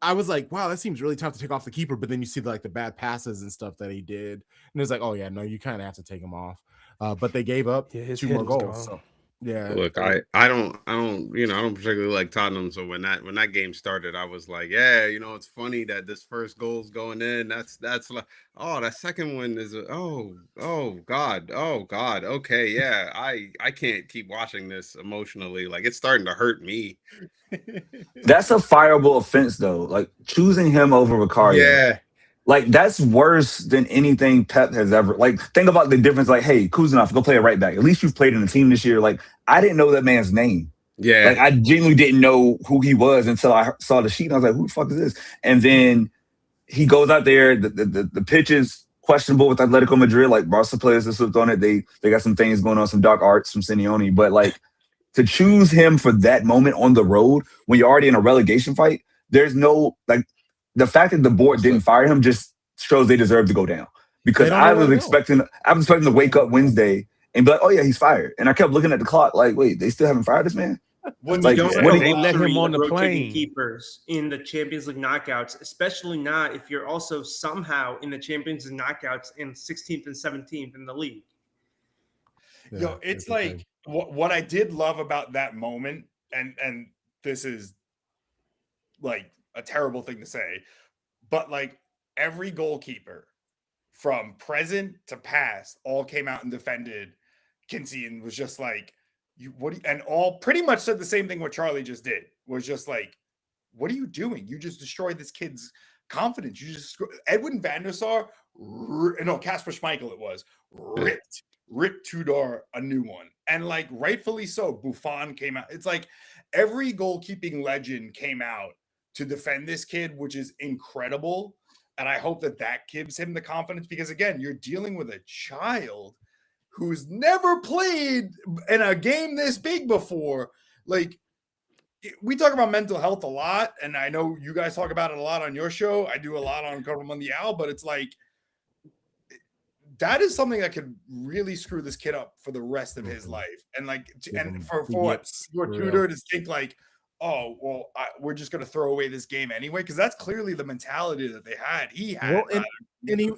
I was like, wow, that seems really tough to take off the keeper. But then you see the bad passes and stuff that he did, and it's like, oh yeah, no, you kind of have to take him off. But they gave up 2 more goals. So yeah. Look, I don't particularly like Tottenham. So when that game started, I was like, yeah, it's funny that this first goal's going in. That's like, that second one is oh God. Okay, yeah. I can't keep watching this emotionally. Like, it's starting to hurt me. That's a fireable offense though. Like choosing him over Ricario. Yeah. Like, that's worse than anything Pep has ever. Like, think about the difference. Like, hey, Kuzanov, go play a right back. At least you've played in the team this year. Like, I didn't know that man's name. Yeah. Like, I genuinely didn't know who he was until I saw the sheet. And I was like, who the fuck is this? And then he goes out there. The pitch is questionable with Atletico Madrid. Like, Barca players that slipped on it. They got some things going on, some dark arts from Simeone. But, like, to choose him for that moment on the road when you're already in a relegation fight, there's no, like, the fact that the board didn't fire him just shows they deserve to go down. Because I was expecting to wake up Wednesday and be like, oh yeah, he's fired. And I kept looking at the clock like, wait, they still haven't fired this man? Like, don't let him on the plane. Keepers in the Champions League knockouts, especially not if you're also somehow in the Champions League knockouts in 16th and 17th in the league. Yeah, yo, it's like what I did love about that moment, and this is like a terrible thing to say, but like every goalkeeper from present to past all came out and defended Kinsey and was just like, and all pretty much said the same thing what Charlie just did, was just like, what are you doing? You just destroyed this kid's confidence. You just, Edwin van der Sar, no, Kasper Schmeichel it was, ripped Tudor a new one. And like rightfully so, Buffon came out. It's like every goalkeeping legend came out to defend this kid, which is incredible. And I hope that gives him the confidence, because again, you're dealing with a child who's never played in a game this big before. Like, we talk about mental health a lot, and I know you guys talk about it a lot on your show. I do a lot on Cover Mundial, but it's like, that is something that could really screw this kid up for the rest of his life. And like, and for Tudor to think like, oh, well, we're just going to throw away this game anyway, because that's clearly the mentality that they had. He had,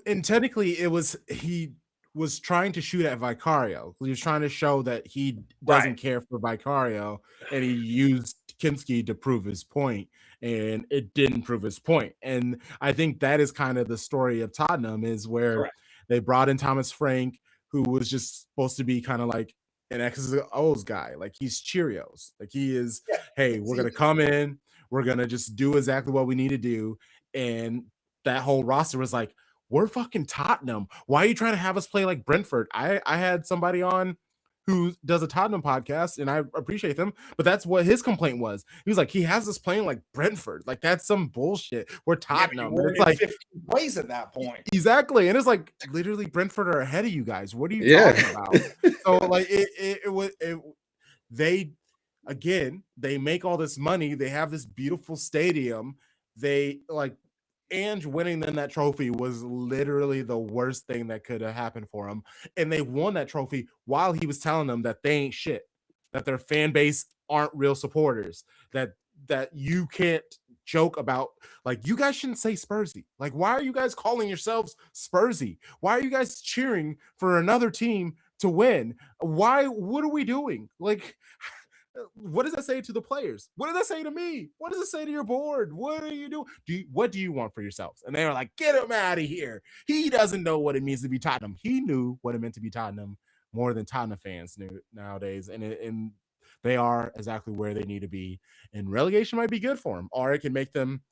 and technically he was trying to shoot at Vicario. He was trying to show that he doesn't care for Vicario, and he used Kinski to prove his point, and it didn't prove his point. And I think that is kind of the story of Tottenham, is where they brought in Thomas Frank, who was just supposed to be kind of like an X's and O's guy. Like, he's Cheerios. Like, he is, hey, we're going to come in, we're going to just do exactly what we need to do. And that whole roster was like, we're fucking Tottenham. Why are you trying to have us play like Brentford? I had somebody on who does a Tottenham podcast, and I appreciate them, but that's what his complaint was. He was like, he has us playing like Brentford. Like, that's some bullshit. We're Tottenham. Yeah, and it's like 15 plays at that point. Exactly. And it's like, literally, Brentford are ahead of you guys. What are you talking about? So like they make all this money. They have this beautiful stadium. They like, Ange winning them that trophy was literally the worst thing that could have happened for him. And they won that trophy while he was telling them that they ain't shit, that their fan base aren't real supporters, that you can't joke about, like, you guys shouldn't say Spursy. Like, why are you guys calling yourselves Spursy? Why are you guys cheering for another team to win? What are we doing? Like, what does that say to the players? What does that say to me? What does it say to your board? What are you doing? What do you want for yourselves? And they were like, get him out of here. He doesn't know what it means to be Tottenham. He knew what it meant to be Tottenham more than Tottenham fans knew nowadays. And they are exactly where they need to be. And relegation might be good for them, or it can make them,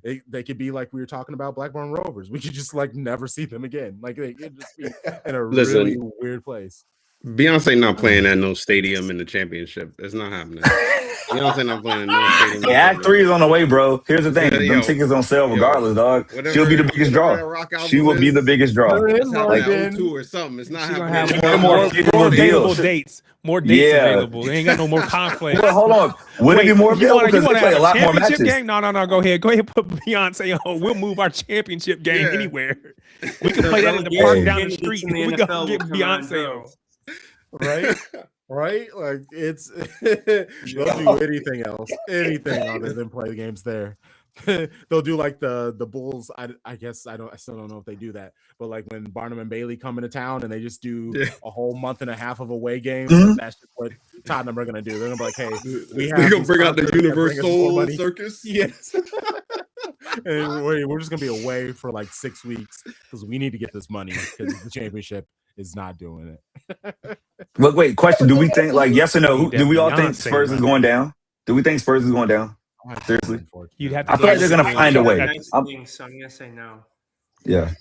they could be like we were talking about Blackburn Rovers. We could just like never see them again. Like, they could just be in a really weird place. Beyonce not playing at no stadium in the championship. It's not happening. Beyonce not playing at no stadium. Yeah, Act 3 is on the way, bro. Here's the thing. Them tickets on sale regardless, dog. She'll be the biggest draw. She will be the biggest draw. Like O2 or something. It's not happening. More available dates. More dates available. They ain't got no more conflict. Well, hold on. Would it be more available? Because they play a lot more matches. Game? No. Go ahead. Put Beyonce on. We'll move our championship game anywhere. We can play that in the park down the street. We gonna get Beyonce on. Right, like, it's they'll do anything else, anything other than play the games there. They'll do like the Bulls. I guess I still don't know if they do that, but like when Barnum and Bailey come into town and they just do a whole month and a half of away games, like, that's just what Tottenham are gonna do. They're gonna be like, hey, we're gonna bring out the Universal Circus. Yes. And we're just gonna be away for like 6 weeks because we need to get this money because the championship is not doing it. Look, wait, question. Do we think, like, yes or no, do we all think Spurs is going down? Do we think Spurs is going down? Seriously? You'd have to I feel like they're going to find a way. So I'm going to say no. Yeah.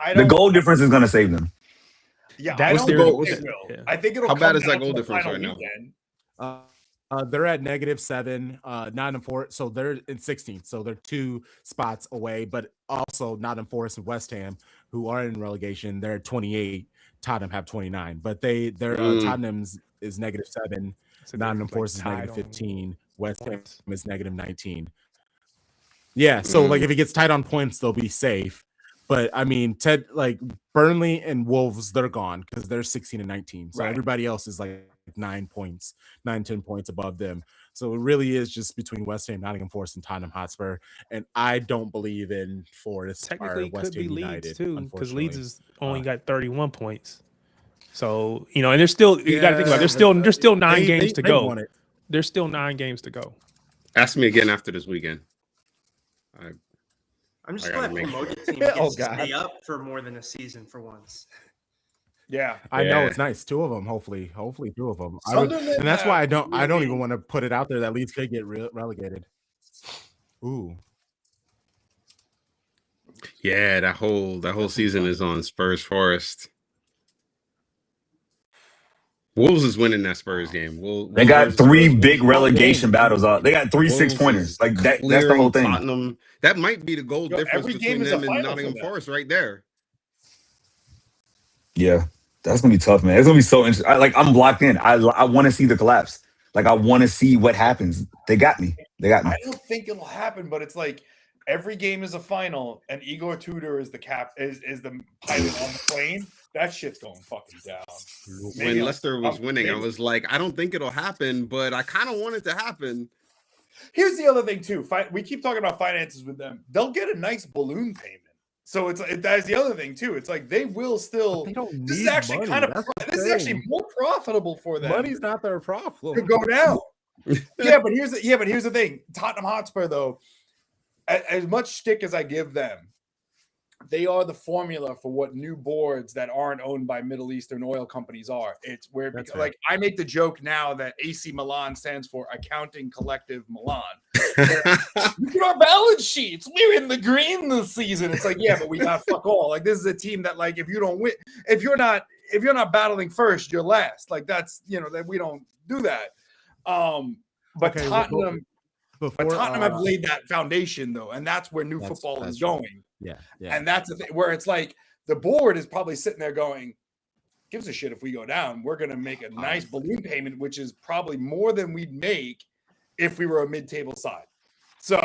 I The don't. goal difference is going to save them. Yeah, That's I What's the don't goal? think they will. Yeah. I think it'll. How come bad is down that to goal the difference final right now? weekend. They're at -7, 9-4, so they're in 16th. So they're 2 spots away, but also Nottingham Forest and West Ham, who are in relegation, they're at 28. Tottenham have 29, but their Tottenham's is -7, So Nottingham they're, Forest is tied on -15, West Ham points. is -19. Yeah, so like if it gets tight on points, they'll be safe. But I mean, Burnley and Wolves, they're gone because they're 16 and 19. So Right. everybody else is like 9 points, 10 points above them. So it really is just between West Ham, Nottingham Forest, and Tottenham Hotspur. And I don't believe in Forest Technically, or it West could be Ham Leeds United, too, because Leeds unfortunately. is only got 31 points. So and there's still you got to think about it, there's still 9 games to go. Won it. There's still 9 games to go. Ask me again after this weekend. I'm just I gotta glad make promoted sure. team gets Oh, to God. stay up for more than a season for once. Yeah, I know Yeah. it's nice. 2 of them, hopefully 2 of them. Sunderland And that's why I don't really- even want to put it out there that Leeds could get relegated. Ooh. Yeah, that whole season is on Spurs Forest. Wolves is winning that Spurs game. They got 3 big Wolves- relegation battles. They got 3 Wolves 6-pointers. is Like that's the whole clearing thing. Tottenham. That might be the goal Yo, difference every game between is a them and final for Nottingham them. Forest right there. Yeah, that's gonna be tough, man. It's gonna be so interesting. I'm locked in. I want to see the collapse. Like I want to see what happens. They got me. They got me. I don't think it'll happen, but it's like every game is a final, and Igor Tudor is the the pilot on the plane. That shit's going fucking down. Maybe When Leicester was winning, I maybe- was like, I don't think it'll happen, but I kind of want it to happen. Here's the other thing too. We keep talking about finances with them. They'll get a nice balloon payment. So that's the other thing too. It's like they will still. They don't This is need actually money. kind of. That's the This is actually thing. more profitable for them. Money's not their to problem. go down. But here's the thing. Tottenham Hotspur, though, as much shtick as I give them, they are the formula for what new boards that aren't owned by Middle Eastern oil companies are. It's where, That's like, I make the joke now that AC Milan stands for Accounting Collective Milan. Look at our balance sheets. We're in the green this season. It's like, yeah, but we got fuck all. Like, this is a team that, like, if you don't win, if you're not battling first, you're last. Like, that's that we don't do that. But Okay, Tottenham. Before, But Tottenham have laid that foundation, though, and that's where new football is going. Yeah. And that's the thing where it's like the board is probably sitting there going, gives a shit if we go down. We're going to make a nice balloon payment, which is probably more than we'd make if we were a mid-table side. So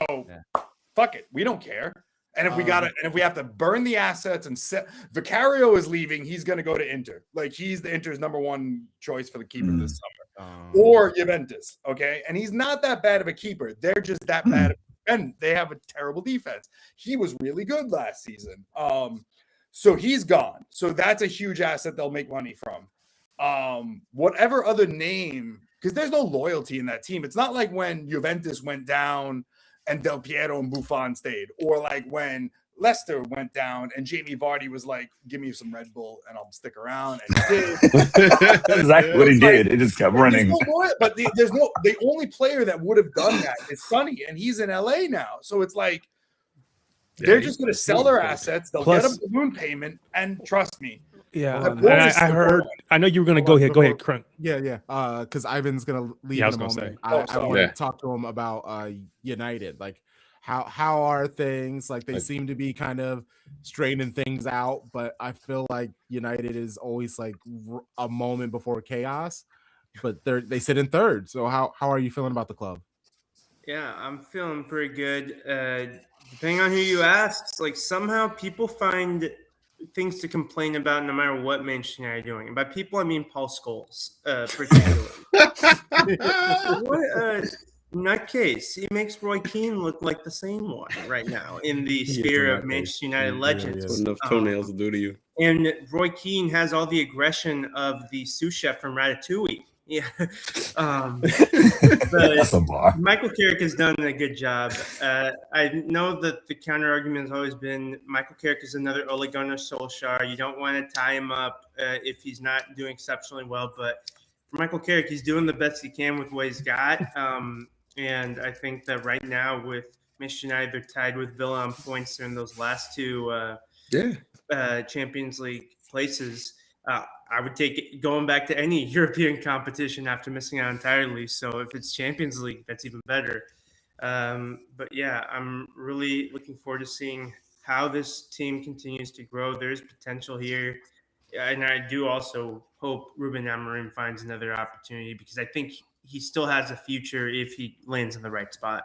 fuck it. We don't care. And if we have to burn the assets and Vicario is leaving, he's going to go to Inter. Like he's the Inter's number 1 choice for the keeper this summer. Or Juventus, okay? And he's not that bad of a keeper. They're just that bad. And they have a terrible defense. He was really good last season. So he's gone. So that's a huge asset they'll make money from. Whatever other name, because there's no loyalty in that team. It's not like when Juventus went down and Del Piero and Buffon stayed, or like when Leicester went down and Jamie Vardy was like, give me some Red Bull and I'll stick around. And he did. That's exactly what he did. It just kept running. But the only player that would have done that is Sonny, and he's in LA now. So it's like they're just going to sell their assets. They'll get a balloon payment, and trust me. Yeah, and I heard. I know you were going to go ahead. Go ahead, Crunk. Yeah. Because Ivan's gonna leave I in was a gonna moment. say. I want to talk to him about United. Like, how are things? Like, they seem to be kind of straightening things out, but I feel like United is always like a moment before chaos. But they sit in third. So how are you feeling about the club? Yeah, I'm feeling pretty good. Depending on who you ask, like somehow people find things to complain about no matter what Manchester United are doing. And by people, I mean Paul Scholes, particularly. In that case, he makes Roy Keane look like the same one right now in the sphere of Manchester United legends. What enough toenails will do to you. And Roy Keane has all the aggression of the sous chef from Ratatouille. Yeah. That's a bar. Michael Carrick has done a good job. I know that the counter argument has always been Michael Carrick is another Ole Gunnar Solskjaer. You don't want to tie him up if he's not doing exceptionally well. But for Michael Carrick, he's doing the best he can with what he's got. And I think that right now with Manchester United, they're tied with Villa on points in those last two Champions League places, I would take it going back to any European competition after missing out entirely. So if it's Champions League, that's even better. But yeah, I'm really looking forward to seeing how this team continues to grow. There's potential here. And I do also hope Ruben Amorim finds another opportunity, because I think he still has a future if he lands in the right spot.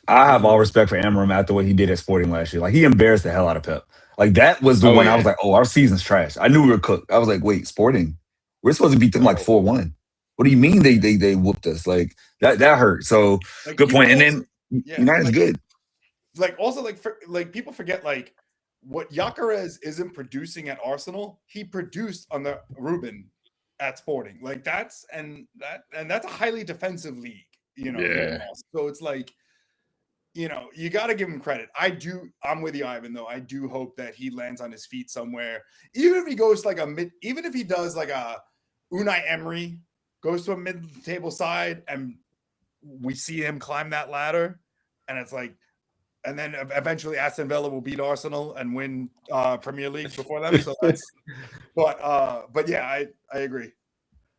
I have all respect for Amorim after what he did at Sporting last year. Like, he embarrassed the hell out of Pep. Like, that was the one I was like, oh, our season's trash. I knew we were cooked. I was like, wait, Sporting? We're supposed to beat them like 4-1. What do you mean they whooped us? Like, that hurt. So, like, good point. And then United's good. Like, also, like people forget, like, what Gyökeres isn't producing at Arsenal, he produced on the Ruben at Sporting. Like, that's a highly defensive league, you know. Yeah. So it's like, you know, you got to give him credit. I'm with you, Ivan, though. I do hope that he lands on his feet somewhere. Even if he goes like even if he does like a Unai Emery, goes to a mid-table side, and we see him climb that ladder, and it's like, and then eventually Aston Villa will beat Arsenal and win Premier League before them. So that's, but yeah, I agree.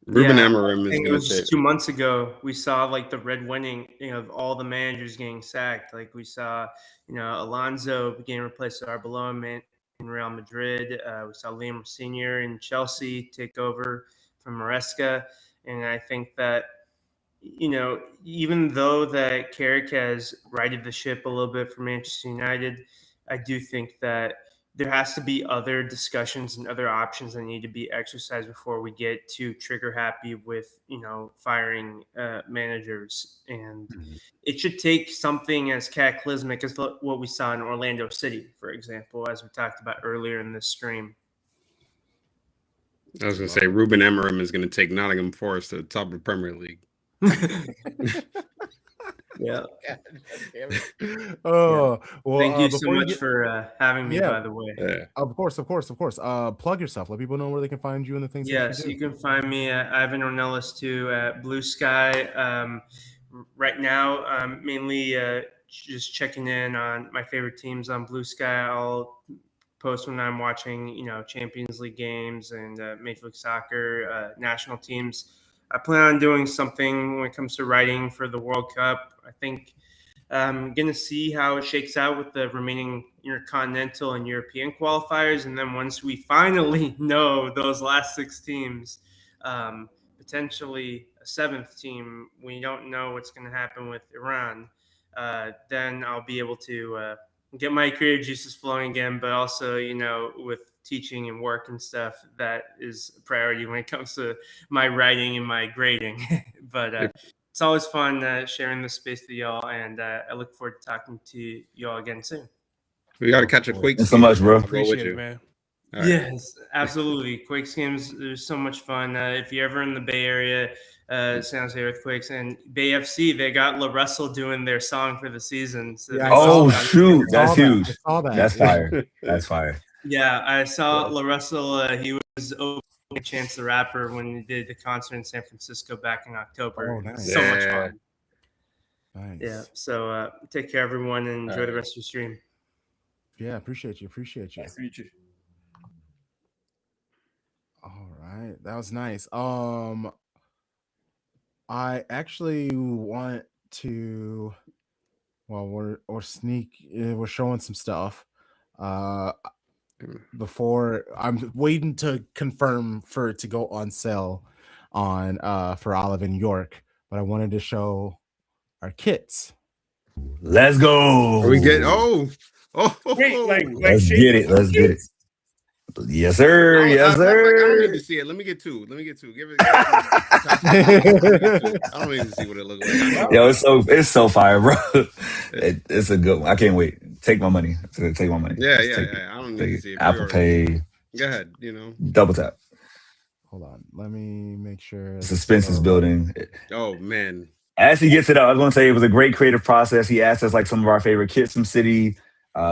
Ruben Amorim is. I think it was just 2 months ago we saw like the red wedding, you know, of all the managers getting sacked. Like we saw, you know, Alonso getting replaced with Arbeloa in Real Madrid. We saw Liam Senior in Chelsea take over from Maresca, and I think that, you know, even though that Carrick has righted the ship a little bit for Manchester United, I do think that there has to be other discussions and other options that need to be exercised before we get too trigger happy with, you know, firing managers. And it should take something as cataclysmic as what we saw in Orlando City, for example, as we talked about earlier in this stream. I was going to say Ruben Amorim is going to take Nottingham Forest to the top of the Premier League. Yeah. Oh, well, thank you so much for having me, by the way. Yeah. Of course. Plug yourself. Let people know where they can find you and the things. Yes, you can find me at Ivan Ornelas too at Blue Sky. Right now, I'm mainly just checking in on my favorite teams on Blue Sky. I'll post when I'm watching, you know, Champions League games and Major League Soccer national teams. I plan on doing something when it comes to writing for the World Cup. I think I'm going to see how it shakes out with the remaining Intercontinental and European qualifiers. And then once we finally know those last 6 teams, potentially a 7th team, we don't know what's going to happen with Iran, then I'll be able to get my creative juices flowing again, but also, you know, with teaching and work and stuff, that is a priority when it comes to my writing and my grading. But it's always fun sharing this space with y'all, and I look forward to talking to y'all again soon. We got to catch a Quake. Thanks so much, bro. Appreciate it, man. Right. Yes, absolutely. Quakes games, there's so much fun. If you're ever in the Bay Area, San Jose Earthquakes and Bay FC, they got La Russell doing their song for the season. So shoot, that's huge. That's fire. That's fire. Yeah, I saw La Russell. He was opening Chance the Rapper when he did the concert in San Francisco back in October. Oh, nice. So much fun. Nice. Yeah. So take care, everyone, and enjoy the rest of your stream. Yeah, appreciate you. Nice to meet you. All right, that was nice. I actually want to. Well, we're showing some stuff. Before I'm waiting to confirm for it to go on sale on for Olive in York, but I wanted to show our kits. Let's go. We get Wait, let's get it. Yes, sir. Yes, sir. I don't need to see it. Let me get two. Give it. I don't need to see what it looks like. Yo, it's so fire, bro. It's a good one. I can't wait. Take my money. Take my money. Yeah. I don't need to see it. Apple Pay. Go ahead. You know. Double tap. Hold on. Let me make sure. Suspense is building. Oh man. As he gets it up, I was going to say it was a great creative process. He asked us like some of our favorite kits from City.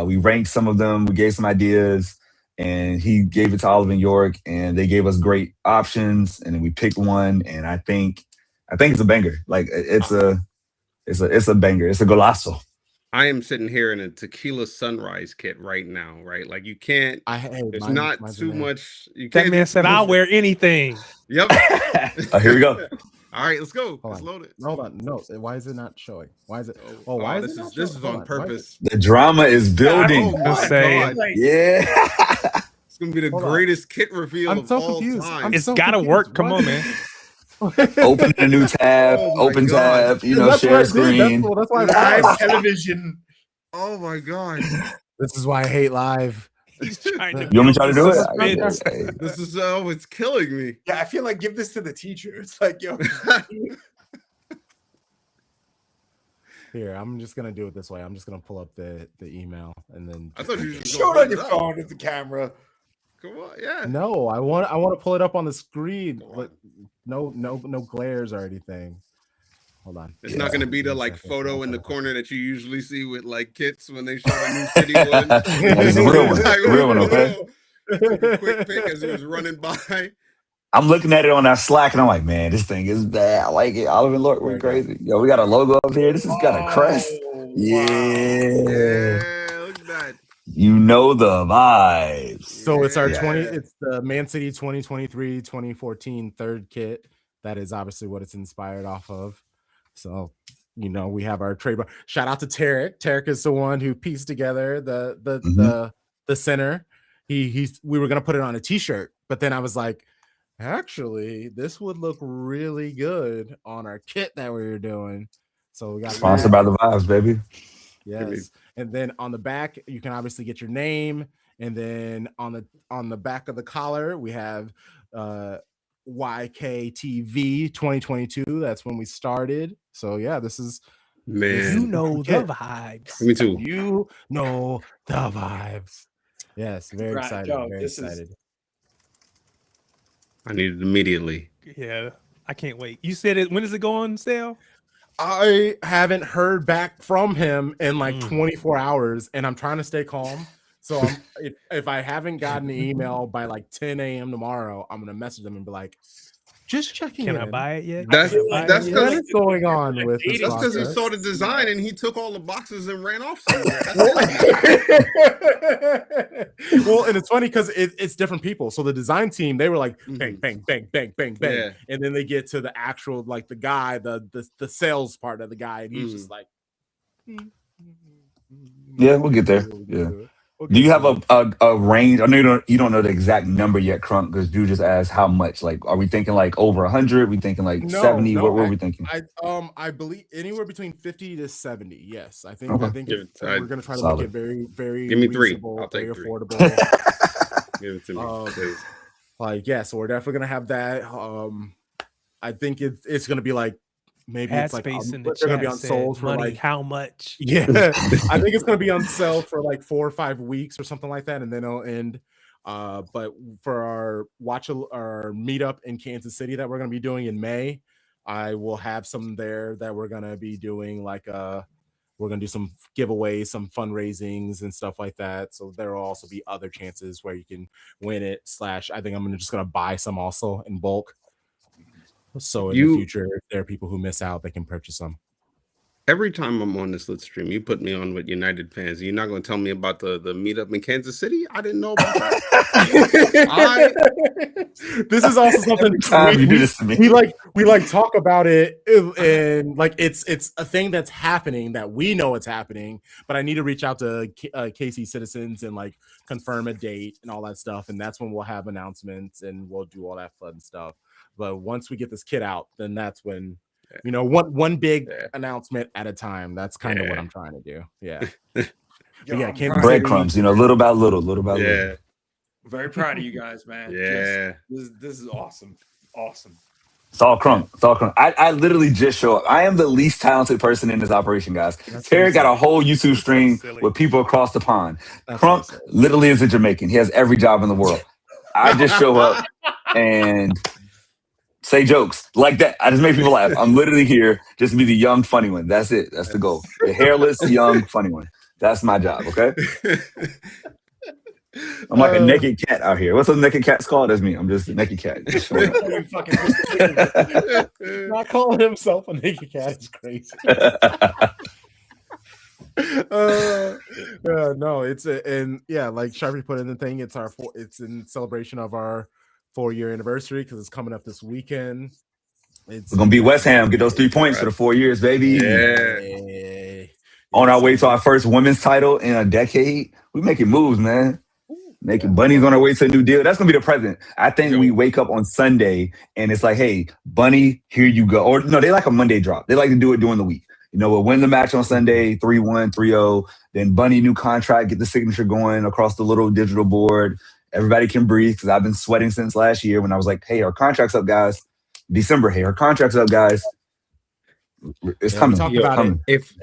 We ranked some of them. We gave some ideas. And he gave it to Olive in York, and they gave us great options, and then we picked one, and I think it's a banger. Like it's a banger. It's a golazo. I am sitting here in a tequila sunrise kit right now, right? Like you can't. There's not too much. You can't. That man said, "I'll wear anything." Yep. Here we go. All right, let's go. Hold let's on. load it. Hold on. No, why is it not showing? Why is it? Oh, why this is it not this showing? is Hold on purpose. The drama is building. Oh my saying. God. Yeah. It's gonna be the Hold on. greatest kit reveal I'm of so all confused. time. It's so gotta confused. work. Come What? on, man. Open a new tab. Oh my Open God. tab. You know, That's share what I did. screen. That's why I Live paused. television. Oh my God. This is why I hate live. He's trying to. You want me to try to do it? Suspense. This is it's killing me. Yeah, I feel like give this to the teacher. It's like, yo, Here, I'm just gonna do it this way. I'm just gonna pull up the email and then. I thought you were just show it gonna on your hold up. phone at the camera. Come on, yeah. No, I want to pull it up on the screen, but no glares or anything. Hold on. It's not gonna be the like Second. photo in the corner that you usually see with like kits when they show a new city one. It's a real one. Like, Real one, okay? Took a quick pic as it was running by. I'm looking at it on that Slack and I'm like, man, this thing is bad. I like it. Olive and Lord, we're crazy. Yo, we got a logo up here. This has got a crest. Wow. Yeah. Look at that. You know the vibes. So it's our Yeah. it's the Man City 2023-2014 third kit. That is obviously what it's inspired off of. So, you know, we have our trademark. Shout out to Tarek. Tarek is the one who pieced together the center. We were gonna put it on a t-shirt, but then I was like, actually, this would look really good on our kit that we were doing. So we got Sponsored by the vibes, baby. Yes. And then on the back, you can obviously get your name. And then on the back of the collar, we have YKTV 2022. That's when we started. So yeah, this is Man. You know the vibes. Me too. You know the vibes. Yes, very Right, excited. Joe, Very this is- excited. I need it immediately. Yeah, I can't wait. You said it. When does it go on sale? I haven't heard back from him in like 24 hours, and I'm trying to stay calm. So if I haven't gotten the email by like 10 a.m. tomorrow, I'm gonna message them and be like, just checking Can in. I buy it yet? That's What because is going on with this that's because he process? saw the design and he took all the boxes and ran off somewhere. Well, and it's funny because it's different people. So the design team, they were like bang, bang, bang, bang, bang, bang, Yeah. and then they get to the actual like the guy, the sales part of the guy, and he's just like, Yeah, we'll get there. Yeah. Do you have a range? I know you don't know the exact number yet, Crunk, because Drew just asked how much. Like, are we thinking like over 100? We thinking like 70? What were we thinking? I believe anywhere between 50 to 70. Yes, I think. Okay. I think we're gonna try to Solid. make it very, very. Give me 3. reasonable, I'll take very 3. affordable. Give it to me, please. Like, yeah, so we're definitely gonna have that. I think it's gonna be like maybe Ad it's like space in the they're gonna be chat on said, sale for money, like how much? yeah. I think it's gonna be on sale for like 4 or 5 weeks or something like that, and then it'll end. But for our meetup in Kansas City that we're gonna be doing in May, I will have some there that we're gonna be doing like we're gonna do some giveaways, some fundraisings and stuff like that. So there will also be other chances where you can win it. / I think I'm just gonna buy some also in bulk. So in the future, if there are people who miss out, they can purchase them. Every time I'm on this Lit stream, you put me on with United fans. You're not going to tell me about the meetup in Kansas City? I didn't know about that. This is also something you do this to me. we like talk about it, and like it's a thing that's happening that we know it's happening. But I need to reach out to KC citizens and like confirm a date and all that stuff, and that's when we'll have announcements and we'll do all that fun stuff. But once we get this kit out, then that's when, you know, one big announcement at a time. That's kind of what I'm trying to do. Yeah. Yo, Kansas breadcrumbs, you know, little by little by little. Very proud of you guys, man. Yeah. This is awesome. Awesome. It's all Crunk. It's all Crunk. I literally just show up. I am the least talented person in this operation, guys. Terry got a whole YouTube stream with people across the pond. Crunk literally is a Jamaican. He has every job in the world. I just show up and say jokes like that. I just make people laugh. I'm literally here just to be the young, funny one. That's it. That's the goal. The hairless, young, funny one. That's my job, okay? I'm like a naked cat out here. What's those naked cats called? That's me. I'm just a naked cat. Not calling himself a naked cat is crazy. No, it's and yeah, like Sharpie put in the thing. It's in celebration of our 4-year anniversary because it's coming up this weekend. It's We're gonna beat West Ham, get those 3 points for the 4 years, baby. Yeah. On our way to our first women's title in a decade. We making moves, man. Making Bunny's on our way to a new deal. That's gonna be the present. I think we wake up on Sunday and it's like, hey, Bunny, here you go. Or no, they like a Monday drop. They like to do it during the week. You know, we'll win the match on Sunday, 3-1, 3-0. Then Bunny, new contract, get the signature going across the little digital board. Everybody can breathe because I've been sweating since last year when I was like, hey, our contract's up, guys. December, hey, our contract's up, guys. It's coming. Coming. If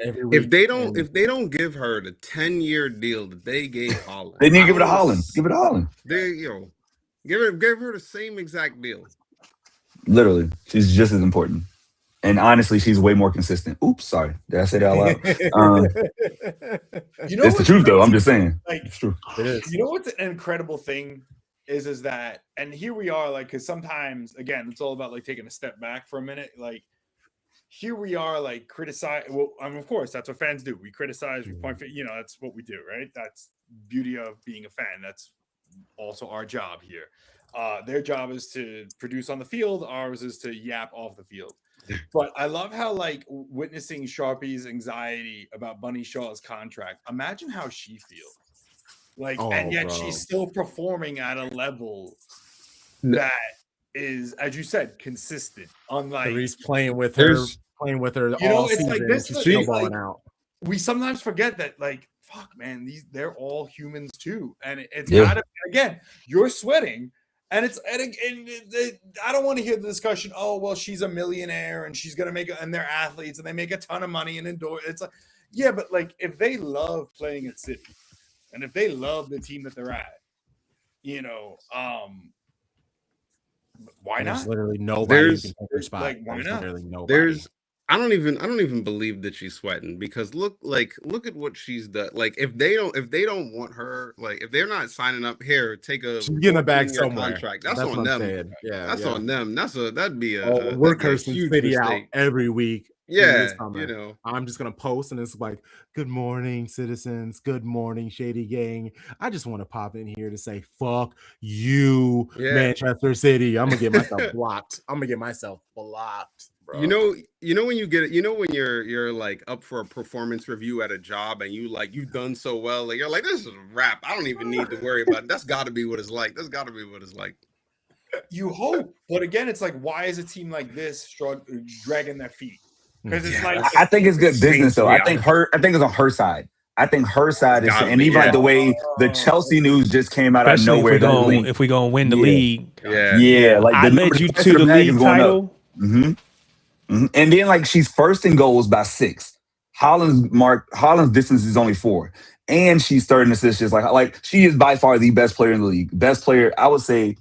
they don't give her the 10-year deal that they gave Holland, they need to give it to Holland. Give it to Holland. Give her the same exact deal. Literally, she's just as important. And honestly, she's way more consistent. Oops, sorry. Did I say that out loud? It's the truth, though. I'm just saying. Like, it's true. It is. You know what's an incredible thing is that, and here we are, like, because sometimes, again, it's all about like taking a step back for a minute. Like, here we are, like, criticize. Well, I mean, of course, that's what fans do. We criticize, we point, that's what we do, right? That's the beauty of being a fan. That's also our job here. Their job is to produce on the field. Ours is to yap off the field. But I love how, like, witnessing Sharpie's anxiety about Bunny Shaw's contract. Imagine how she feels. Like, and yet she's still performing at a level that is, as you said, consistent. Unlike he's playing with her all it's season. like this. She's still balling out. We sometimes forget that, like, fuck, man, they're all humans too, and it's gotta be, again, you're sweating. And I don't want to hear the discussion. Oh, well, she's a millionaire and she's gonna and they're athletes and they make a ton of money and endorse. It's like, yeah, but like if they love playing at City and if they love the team that they're at, why not? There's literally nobody who can take her spot. Like, why not? Literally nobody. I don't even believe that she's sweating because look at what she's done. Like if they don't want her, like if they're not signing up here, take a she's getting a bag somewhere. Contract. That's on them. Yeah, that's on them. That'd be we're cursing City out every week. Yeah, I'm just gonna post and it's like, good morning, citizens. Good morning, Shady Gang. I just want to pop in here to say, fuck you, Manchester City. I'm gonna get myself blocked. Bro. You know when you get it, when you're like up for a performance review at a job and you've done so well, like you're like, this is a wrap. I don't even need to worry about it. That's got to be what it's like. You hope, but again, it's like, why is a team like this dragging their feet? Because it's like, I think it's good business though. I think it's on her side. I think her side is, and even like the way the Chelsea news just came out of nowhere. If we gonna win the league, like I led you to the league title. And then like she's first in goals by 6. Holland's distance is only 4, and she's third in assists. Just like she is by far the best player in the league. Best player, I would say,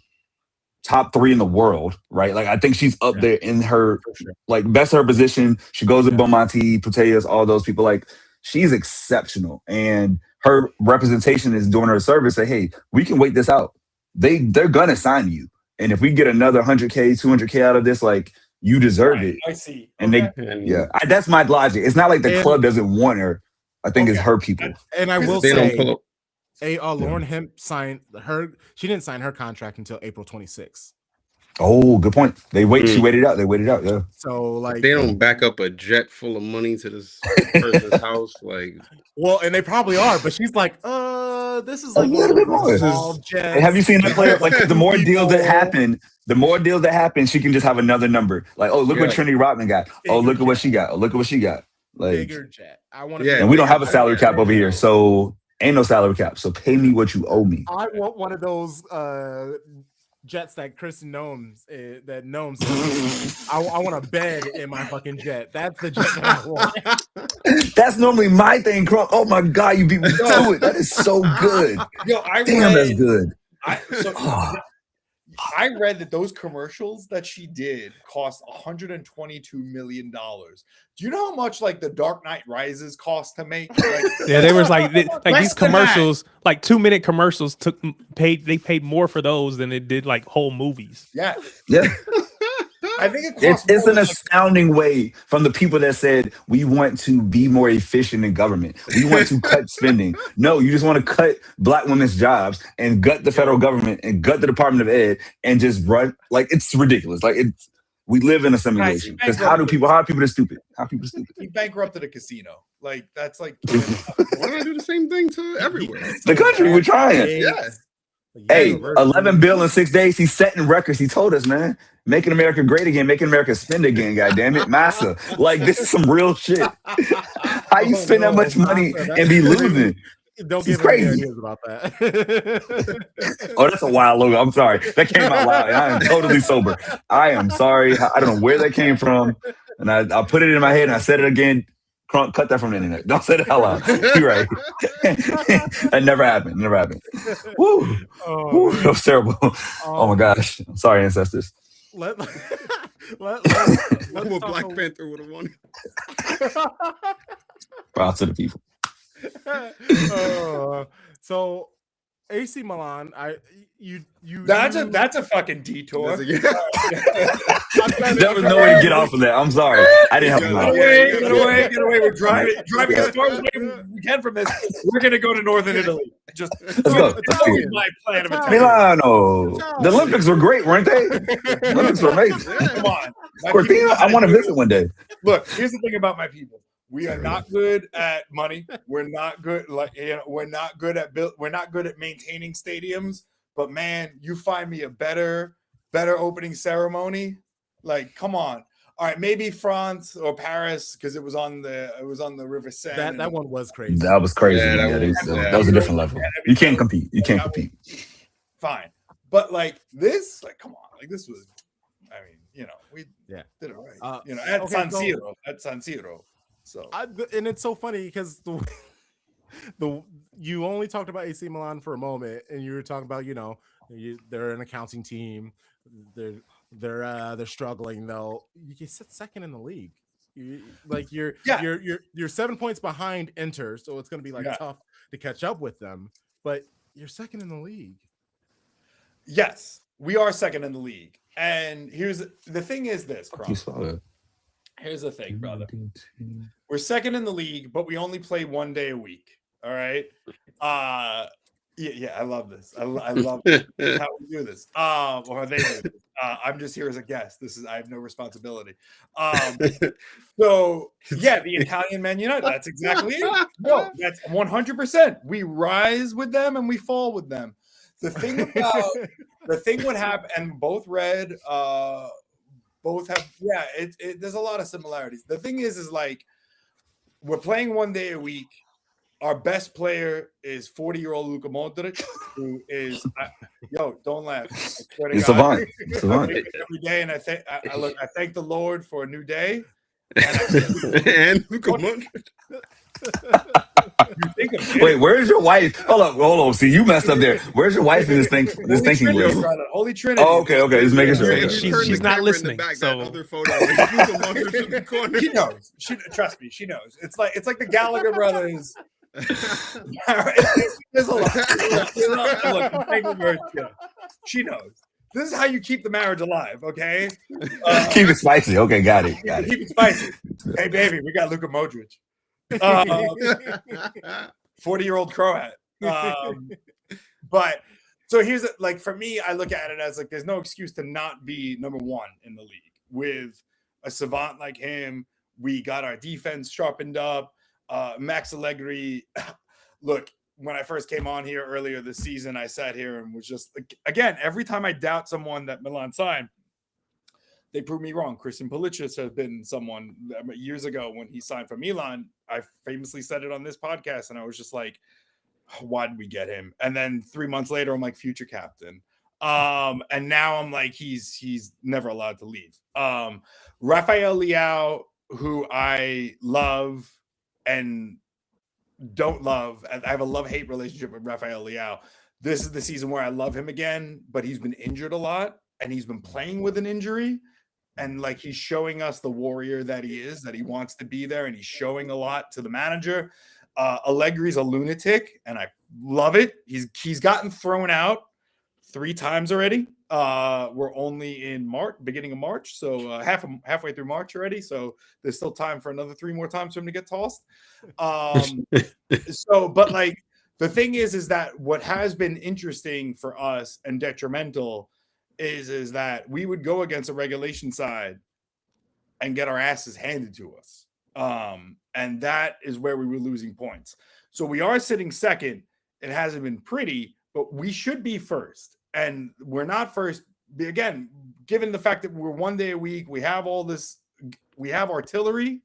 top 3 in the world. Right? Like I think she's up there in her like best of her position. She goes to Beaumonti, Putellas, all those people. Like she's exceptional, and her representation is doing her service. Say, hey, we can wait this out. They're gonna sign you, and if we get another 100K, 200K out of this, like. You deserve it. I see. And that's my logic. It's not like the club doesn't want her. I think it's her people. And I will say, Lauren Hemp signed her. She didn't sign her contract until April 26th. Oh, good point. She waited out. Yeah. So like they don't back up a jet full of money to this person's house, like. Well, and they probably are, but she's like, this is like a little bit more. Have you seen that player? Like the more deals that happen, she can just have another number. Like, oh, look what Trinity Rodman got. Oh, look at what she got. Like, bigger jet. I want to. And we don't have a salary cap over here, so ain't no salary cap. So pay me what you owe me. I want one of those jets that Chris Gnomes I want a bed in my fucking jet. That's the jet that I want. That's normally my thing, Crump. Oh my god, you beat me to it. That is so good. That's good. I read that those commercials that she did cost $122 million. Do you know how much like the Dark Knight Rises cost to make? Like, there was like these commercials, like 2-minute commercials they paid more for those than it did like whole movies. Yeah. I think it's an astounding way from the people that said we want to be more efficient in government. We want to cut spending. No, you just want to cut black women's jobs and gut the federal government and gut the Department of Ed and just run like it's ridiculous. Like it's we live in a simulation. Because how are people this stupid? How are people stupid? He bankrupted a casino. Like that's like why don't I do the same thing to everywhere? The country, we're trying. Yeah. Hey, 11 billion in 6 days. He's setting records. He told us, man, making America great again, making America spend again. God damn it, massa! Like this is some real shit. How you spend that much money and be losing? Don't give me ideas about that. Oh, that's a wild logo. I'm sorry. That came out loud. I am totally sober. I am sorry. I don't know where that came from, and I put it in my head and I said it again. Crunk, cut that from the internet. Don't say that out loud. You're right. That never happened. Never happened. Woo. Woo. That was terrible. Oh my gosh. I'm sorry, ancestors. Let's Black Panther would have won. Proud to the people. So AC Milan, that's a fucking detour. There was no way to get off of that. I'm sorry. I didn't help him out. Get away. We're driving as far away as we can from this. We're gonna go to Northern Italy. Just let's go. My plan of attack. Milano. The Olympics were great, weren't they? The Olympics were amazing. Come on. Cortina, I want to visit one day. Look, here's the thing about my people. We are not good at money. We're not good. We're not good at maintaining stadiums. But man, you find me a better opening ceremony. Like, come on. All right, maybe France or Paris because it was on the River Seine. That one was crazy. That was crazy. That was a different level. You can't compete. Fine, but like this, like come on, like this was. I mean, we did it right. At San Siro. So and it's so funny because you only talked about AC Milan for a moment, and you were talking about they're an accounting team, they're struggling though. You sit second in the league, you're 7 points behind Inter, so it's going to be tough to catch up with them. But you're second in the league. Yes, we are second in the league, and here's the thing: is this, bro? Here's the thing, brother. We're second in the league, but we only play 1 day a week. All right. Yeah, I love this. I love how we do this. Or they do this. I'm just here as a guest. I have no responsibility. So yeah, the Italian Man United. That's exactly it. No, that's 100%. We rise with them and we fall with them. The thing would happen, and both read. Both have, there's a lot of similarities. The thing is like, we're playing 1 day a week. Our best player is 40-year-old Luka Modric, who is, don't laugh. It's Savant. Every day, and I thank the Lord for a new day. And Luka Modric. Wait, where's your wife? Hold on. See, you messed up there. Where's your wife in this thinking list? Holy Trinity. Oh, okay. Just making sure. She's not listening. So other photo, she knows. Trust me, she knows. It's like the Gallagher brothers. There's a lot. She knows. This is how you keep the marriage alive, okay? Keep it spicy. Okay, got it. Keep it spicy. Hey, baby, we got Luka Modric. 40-year-old Croat. But so here's like for me, I look at it as like there's no excuse to not be number one in the league. With a savant like him, we got our defense sharpened up. Max Allegri, look, when I first came on here earlier this season, I sat here and was just again, every time I doubt someone that Milan signed, they prove me wrong. Christian Pulisic has been someone years ago when he signed for Milan. I famously said it on this podcast, and I was just like, why did we get him? And then 3 months later, I'm like, future captain. And now I'm like, he's never allowed to leave. Rafael Leao, who I love and don't love. I have a love-hate relationship with Rafael Leao. This is the season where I love him again, but he's been injured a lot, and he's been playing with an injury. And like he's showing us the warrior that he is, that he wants to be there, and he's showing a lot to the manager. Allegri's a lunatic, and I love it. He's gotten thrown out 3 times already. We're only in March, beginning of March, so halfway through March already. So there's still time for another 3 more times for him to get tossed. So, but like the thing is that what has been interesting for us and detrimental is that we would go against a regulation side and get our asses handed to us. And that is where we were losing points. So we are sitting second. It hasn't been pretty, but we should be first. And we're not first. Again, given the fact that we're 1 day a week, we have all this, we have artillery.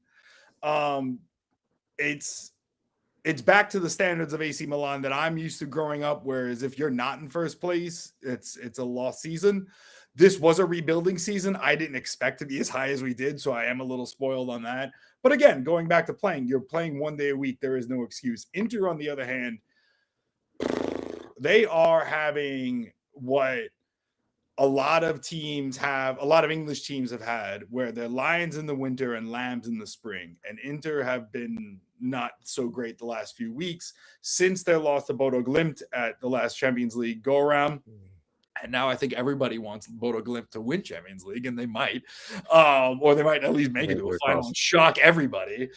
It's back to the standards of AC Milan that I'm used to growing up, whereas if you're not in first place, it's a lost season. This was a rebuilding season. I didn't expect to be as high as we did, so I am a little spoiled on that. But again, going back to playing, you're playing 1 day a week. There is no excuse. Inter, on the other hand, they are having what a lot of teams have, a lot of English teams have had, where they're lions in the winter and lambs in the spring. And Inter have been not so great the last few weeks since their loss to Bodo Glimt at the last Champions League go around. And now I think everybody wants Bodo Glimt to win Champions League, and they might, or they might at least make it to a final and shock everybody,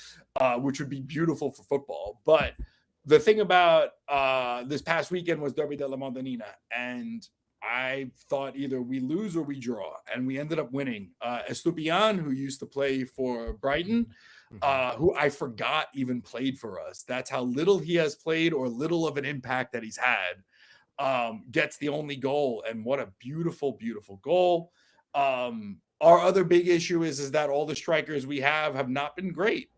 which would be beautiful for football. But the thing about this past weekend was Derby della Madonnina, and I thought either we lose or we draw, and we ended up winning. Estupiñán, who used to play for Brighton, who I forgot even played for us. That's how little he has played or little of an impact that he's had. Gets the only goal, and what a beautiful, beautiful goal. Our other big issue is that all the strikers we have not been great.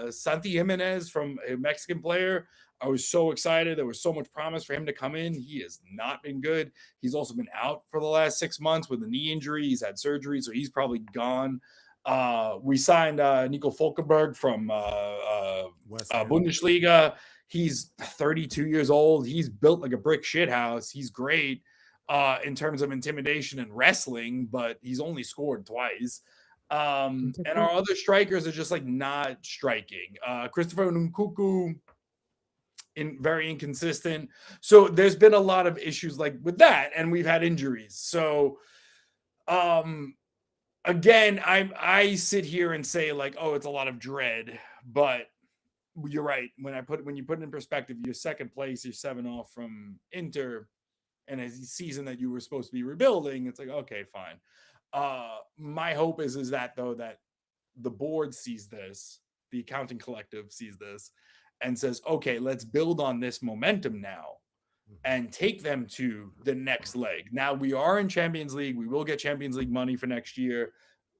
Santi Jimenez, from a Mexican player, I was so excited. There was so much promise for him to come in. He has not been good. He's also been out for the last 6 months with a knee injury. He's had surgery, so he's probably gone. We signed Nico Fulkenberg from Bundesliga. He's 32 years old. He's built like a brick shithouse. He's great in terms of intimidation and wrestling, but he's only scored twice. And our other strikers are just like not striking. Christopher Nkunku, very inconsistent. So there's been a lot of issues like with that, and we've had injuries. So again, I sit here and say like, oh, it's a lot of dread, but you're right. When you put it in perspective, you're second place, you're 7 off from Inter, and a season that you were supposed to be rebuilding, it's like, okay, fine. My hope is that though, that the board sees this, the accounting collective sees this, and says, okay, let's build on this momentum now and take them to the next leg. Now we are in Champions League. We will get Champions League money for next year.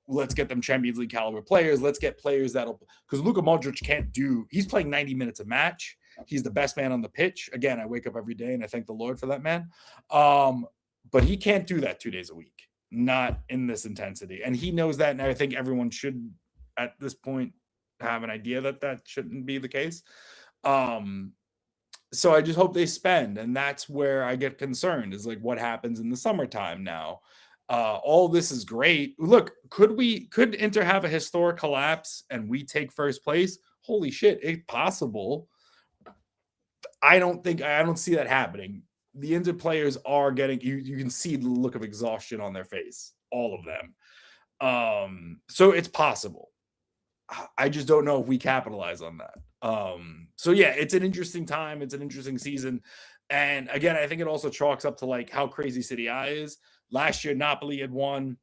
Let's get them Champions League caliber players. Let's get players because Luka Modric he's playing 90 minutes a match. He's the best man on the pitch. Again, I wake up every day and I thank the Lord for that man. But he can't do that 2 days a week, not in this intensity. And he knows that. And I think everyone should, at this point, have an idea that shouldn't be the case. So I just hope they spend. And that's where I get concerned, is like what happens in the summertime now. All this is great. Look, could Inter have a historic collapse and we take first place? Holy shit, it's possible. I don't see that happening. The Inter players are getting, you can see the look of exhaustion on their face, all of them. So it's possible. I just don't know if we capitalize on that. So yeah, it's an interesting time. It's an interesting season. And again, I think it also chalks up to like how crazy City I is. Last year, Napoli had won.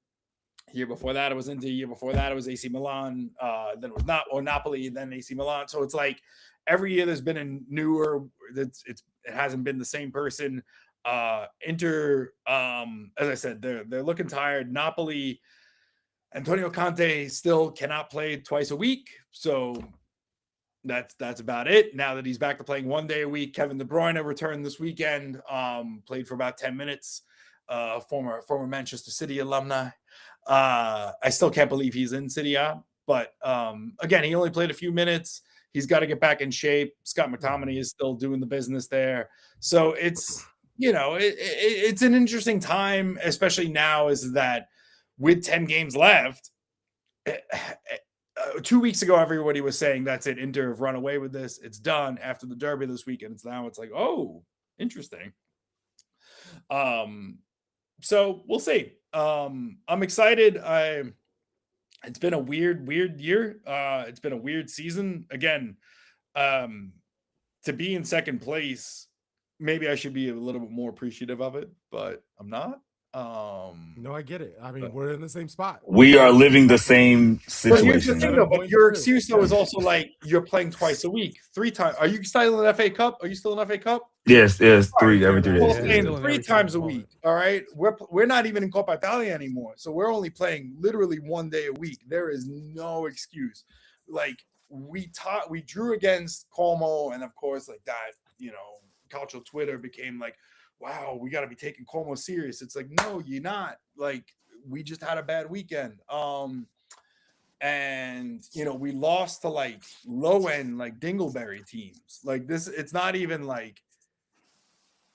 Year before that, it was Inter. Year before that, it was AC Milan. Then it was Napoli, then AC Milan. So it's like every year there's been a newer. It hasn't been the same person. Inter, as I said, they're looking tired. Napoli, Antonio Conte still cannot play twice a week. So that's about it. Now that he's back to playing 1 day a week, Kevin De Bruyne returned this weekend. Played for about 10 minutes. Former Manchester City alumni. I still can't believe he's in City A, but again, he only played a few minutes. He's got to get back in shape. Scott McTominay is still doing the business there. So it's, it's an interesting time, especially now, is that with 10 games left. 2 weeks ago, everybody was saying that's it. Inter have run away with this. It's done after the derby this weekend. It's like, oh, interesting. So we'll see. I'm excited. It's been a weird year. It's been a weird season. Again, to be in second place, maybe I should be a little bit more appreciative of it, but I'm not. No, I get it. I mean, we're in the same spot. We are living the same But here's the situation. thing, though. But your excuse, though, is also like you're playing twice a week, 3 times. Are you still in the FA Cup? Are you still in FA Cup? Yes, every 3 We're days. playing 3 times a week. All right, we're not even in Coppa Italia anymore, so we're only playing literally 1 day a week. There is no excuse. Like we drew against Como, and of course, like that, cultural Twitter became like, wow, we got to be taking Como serious. It's like, no, you're not. Like we just had a bad weekend. And we lost to like low end like dingleberry teams. Like this, it's not even like,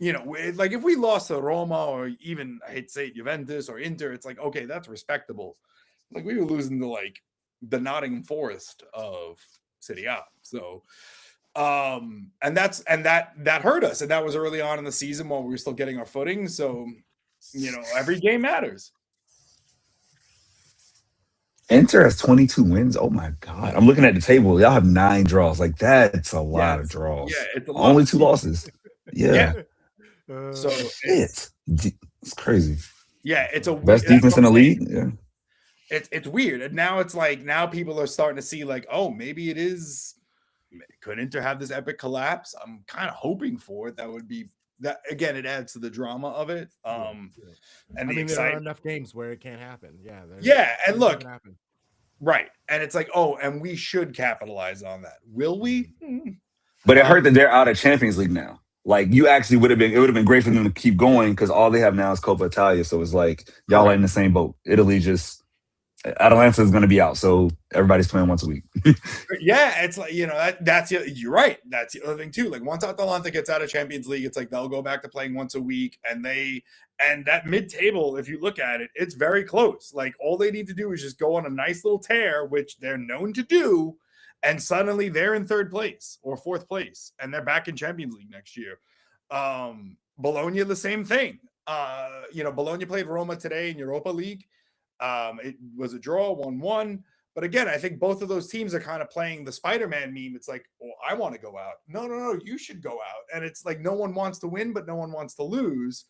like if we lost to Roma or even, I hate to say it, Juventus or Inter, it's like, okay, that's respectable. Like we were losing to like the Nottingham Forest of Serie A. So and that hurt us, and that was early on in the season while we were still getting our footing. So every game matters. Inter has 22 wins. Oh my god! I'm looking at the table. Y'all have 9 draws. Like that's a lot of draws. Yeah, it's a lot. Only 2 losses. Yeah. So it's crazy. Yeah, it's a best defense in the league. Yeah. It's weird, and now it's like now people are starting to see like, oh, maybe it is. Could Inter have this epic collapse? I'm kind of hoping for it. That would be that again. It adds to the drama of it. And I mean, there are enough games where it can't happen. Yeah, and look, right, and it's like, oh, and we should capitalize on that. Will we? But it hurt that they're out of Champions League now. Like you actually would have been great for them to keep going because all they have now is Coppa Italia. So it's like y'all are in the same boat. Italy Atalanta is going to be out, so everybody's playing once a week. Yeah, it's like that's you're right. That's the other thing too. Like once Atalanta gets out of Champions League, it's like they'll go back to playing once a week, and that mid-table, if you look at it, it's very close. Like all they need to do is just go on a nice little tear, which they're known to do, and suddenly they're in 3rd place or 4th place, and they're back in Champions League next year. Bologna, the same thing. Bologna played Roma today in Europa League. It was a draw, 1-1. But again, I think both of those teams are kind of playing the Spider-Man meme. It's like, well, I want to go out. No, you should go out. And it's like no one wants to win, but no one wants to lose.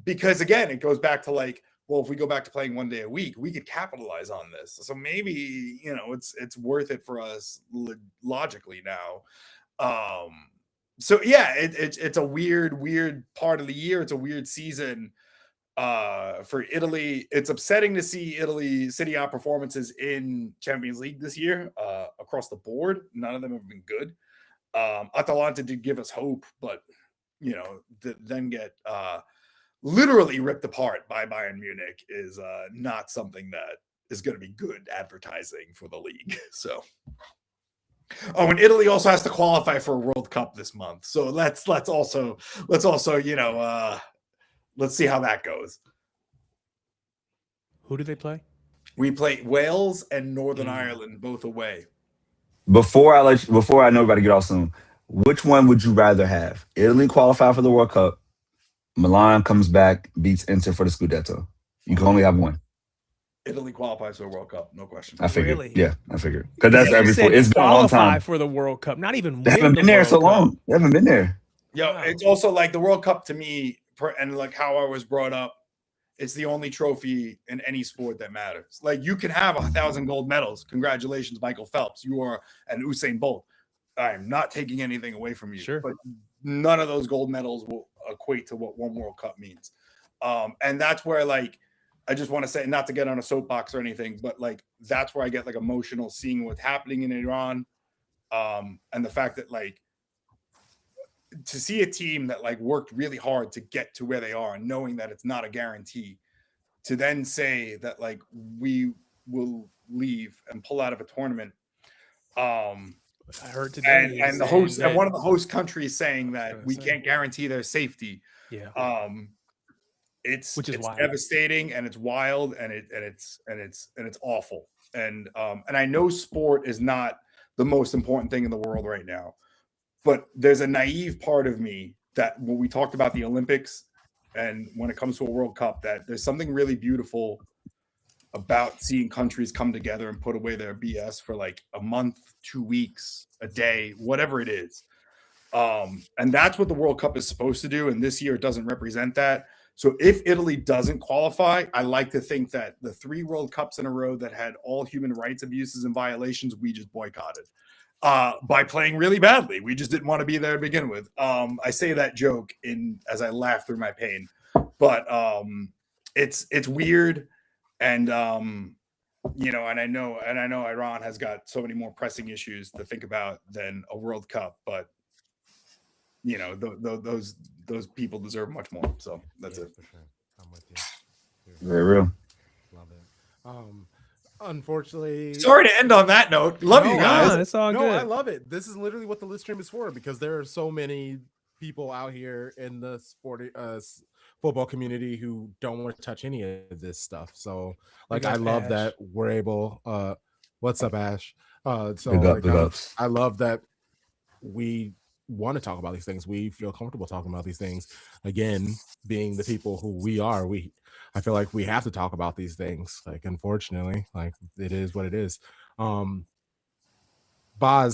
Because again, it goes back to like, well, if we go back to playing 1 day a week, we could capitalize on this. So maybe, it's worth it for us logically now. So yeah, it's a weird part of the year. It's a weird season. For Italy, it's upsetting to see Italy City out performances in Champions League this year across the board. None of them have been good. Atalanta did give us hope, but then get literally ripped apart by Bayern Munich is not something that is going to be good advertising for the league. So and Italy also has to qualify for a World Cup this month, so let's also let's see how that goes. Who do they play? We play Wales and Northern Ireland, both away. Before I know about to get off soon, which one would you rather have? Italy qualify for the World Cup. Milan comes back, beats Inter for the Scudetto. You can only have one. Italy qualifies for the World Cup, no question. I figured. Really? Yeah, I figured. Because that's it's been a long time for the World Cup. Not even they haven't been there so long. They haven't been there. It's also like the World Cup to me, and like how I was brought up, it's the only trophy in any sport that matters. Like you can have 1,000 gold medals. Congratulations, Michael Phelps. You are an Usain Bolt. I'm not taking anything away from you. Sure. But none of those gold medals will equate to what one World Cup means. And that's where like I just want to say, not to get on a soapbox or anything, but like that's where I get like emotional seeing what's happening in Iran. And the fact that like to see a team that like worked really hard to get to where they are and knowing that it's not a guarantee, to then say that like we will leave and pull out of a tournament. I heard today, and the host and one of the host countries saying that we can't guarantee their safety. Yeah. It's wild. Devastating and it's wild and it's awful. And I know sport is not the most important thing in the world right now. But there's a naive part of me that when we talked about the Olympics and when it comes to a World Cup, that there's something really beautiful about seeing countries come together and put away their BS for like a month, 2 weeks, a day, whatever it is. And that's what the World Cup is supposed to do. And this year it doesn't represent that. So if Italy doesn't qualify, I like to think that the 3 World Cups in a row that had all human rights abuses and violations, we just boycotted by playing really badly. We just didn't want to be there to begin with. I say that joke as I laugh through my pain, but it's weird. And you know, and I know Iran has got so many more pressing issues to think about than a World Cup, but you know, those people deserve much more. So that's it. For sure. I'm with you. Very real. Love it. Unfortunately, Sorry to end on that note. Love you guys. No, it's all no, good. I love it. This is literally what the Lit Stream is for, because there are so many people out here in the football community who don't want to touch any of this stuff. So like, I love Ash. that we're able. What's up, Ash? So Big ups. I love that we want to talk about these things. We feel comfortable talking about these things. Again, being the people who we are, I feel like we have to talk about these things. Like, unfortunately, like, it is what it is. Boz,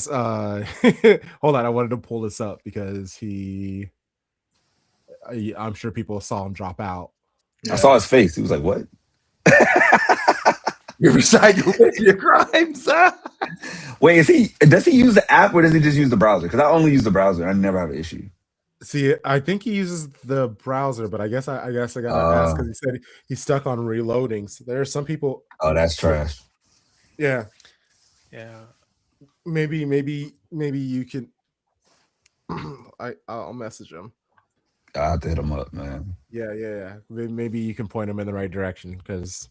hold on, I wanted to pull this up because I'm sure people saw him drop out. I saw his face. He was like, "What?" You recycle your crimes. Wait, does he use the app or does he just use the browser? Because I only use the browser. I never have an issue. See, I think he uses the browser, but I guess I gotta ask, because he said he's stuck on reloading. So there are some people. Oh, that's trash. Yeah. Maybe you can. I'll message him. I have to hit him up, man. Yeah. Maybe you can point him in the right direction, because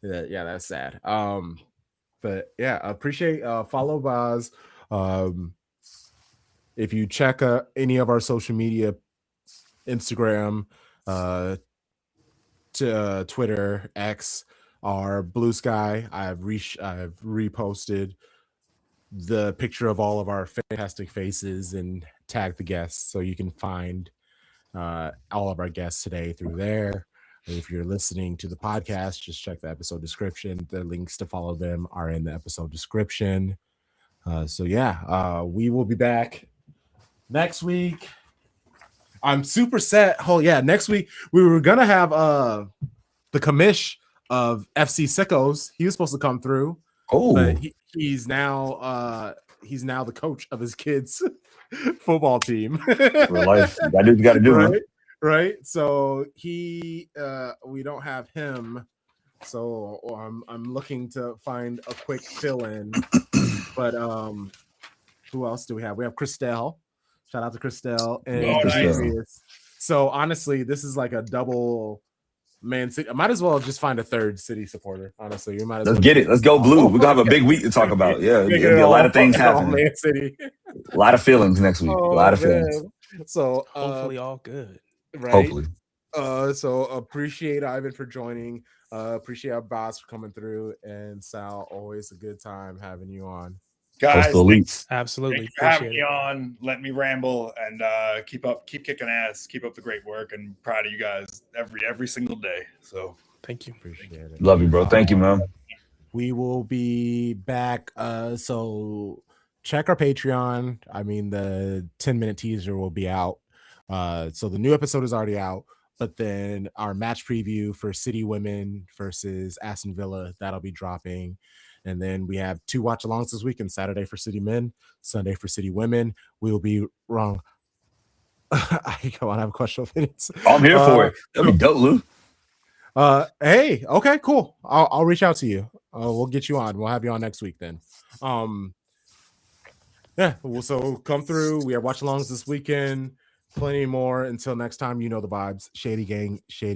that's sad. But yeah, appreciate follow Boz. If you check any of our social media, Instagram, to Twitter, X, or Blue Sky, I've reposted the picture of all of our fantastic faces and tag the guests, so you can find all of our guests today through there. If you're listening to the podcast, just check the episode description. The links to follow them are in the episode description. So yeah, we will be back next week. I'm super set. Oh yeah, next week we were gonna have the commish of FC Sickos. He was supposed to come through. Oh, but he's now the coach of his kids' football team. Real life. You gotta do what you gotta do, right? man. Right. So we don't have him. So I'm looking to find a quick fill-in. But who else do we have? We have Christelle. Shout out to Christelle and nice. So honestly, this is like a double Man City. I might as well just find a third City supporter. Honestly, you might as Let's well get it. Let's go blue. We're gonna have a big week to talk about. Yeah, there'll be a lot of things happening. Man City. A lot of feelings next week. A lot of feelings. So hopefully all good. Right. Hopefully. So appreciate Ivan for joining. Appreciate our boss for coming through, and Sal, always a good time having you on. Guys, absolutely. Thank you for having me on. Let me ramble and keep kicking ass. Keep up the great work, and proud of you guys every single day. So thank you. Appreciate it. Love you, bro. Thank you, man. We will be back. So check our Patreon. I mean, the 10-minute teaser will be out. So the new episode is already out, but then our match preview for City Women versus Aston Villa, that'll be dropping. And then we have 2 watch alongs this weekend: Saturday for City Men, Sunday for City Women. We will be wrong. I have a question of minutes. I'm here for it. That'll be dope, Lou. Hey, okay, cool. I'll reach out to you. We'll get you on. We'll have you on next week then. Yeah, so come through. We have watch alongs this weekend. Plenty more. Until next time, you know the vibes. Shady Gang, Shady.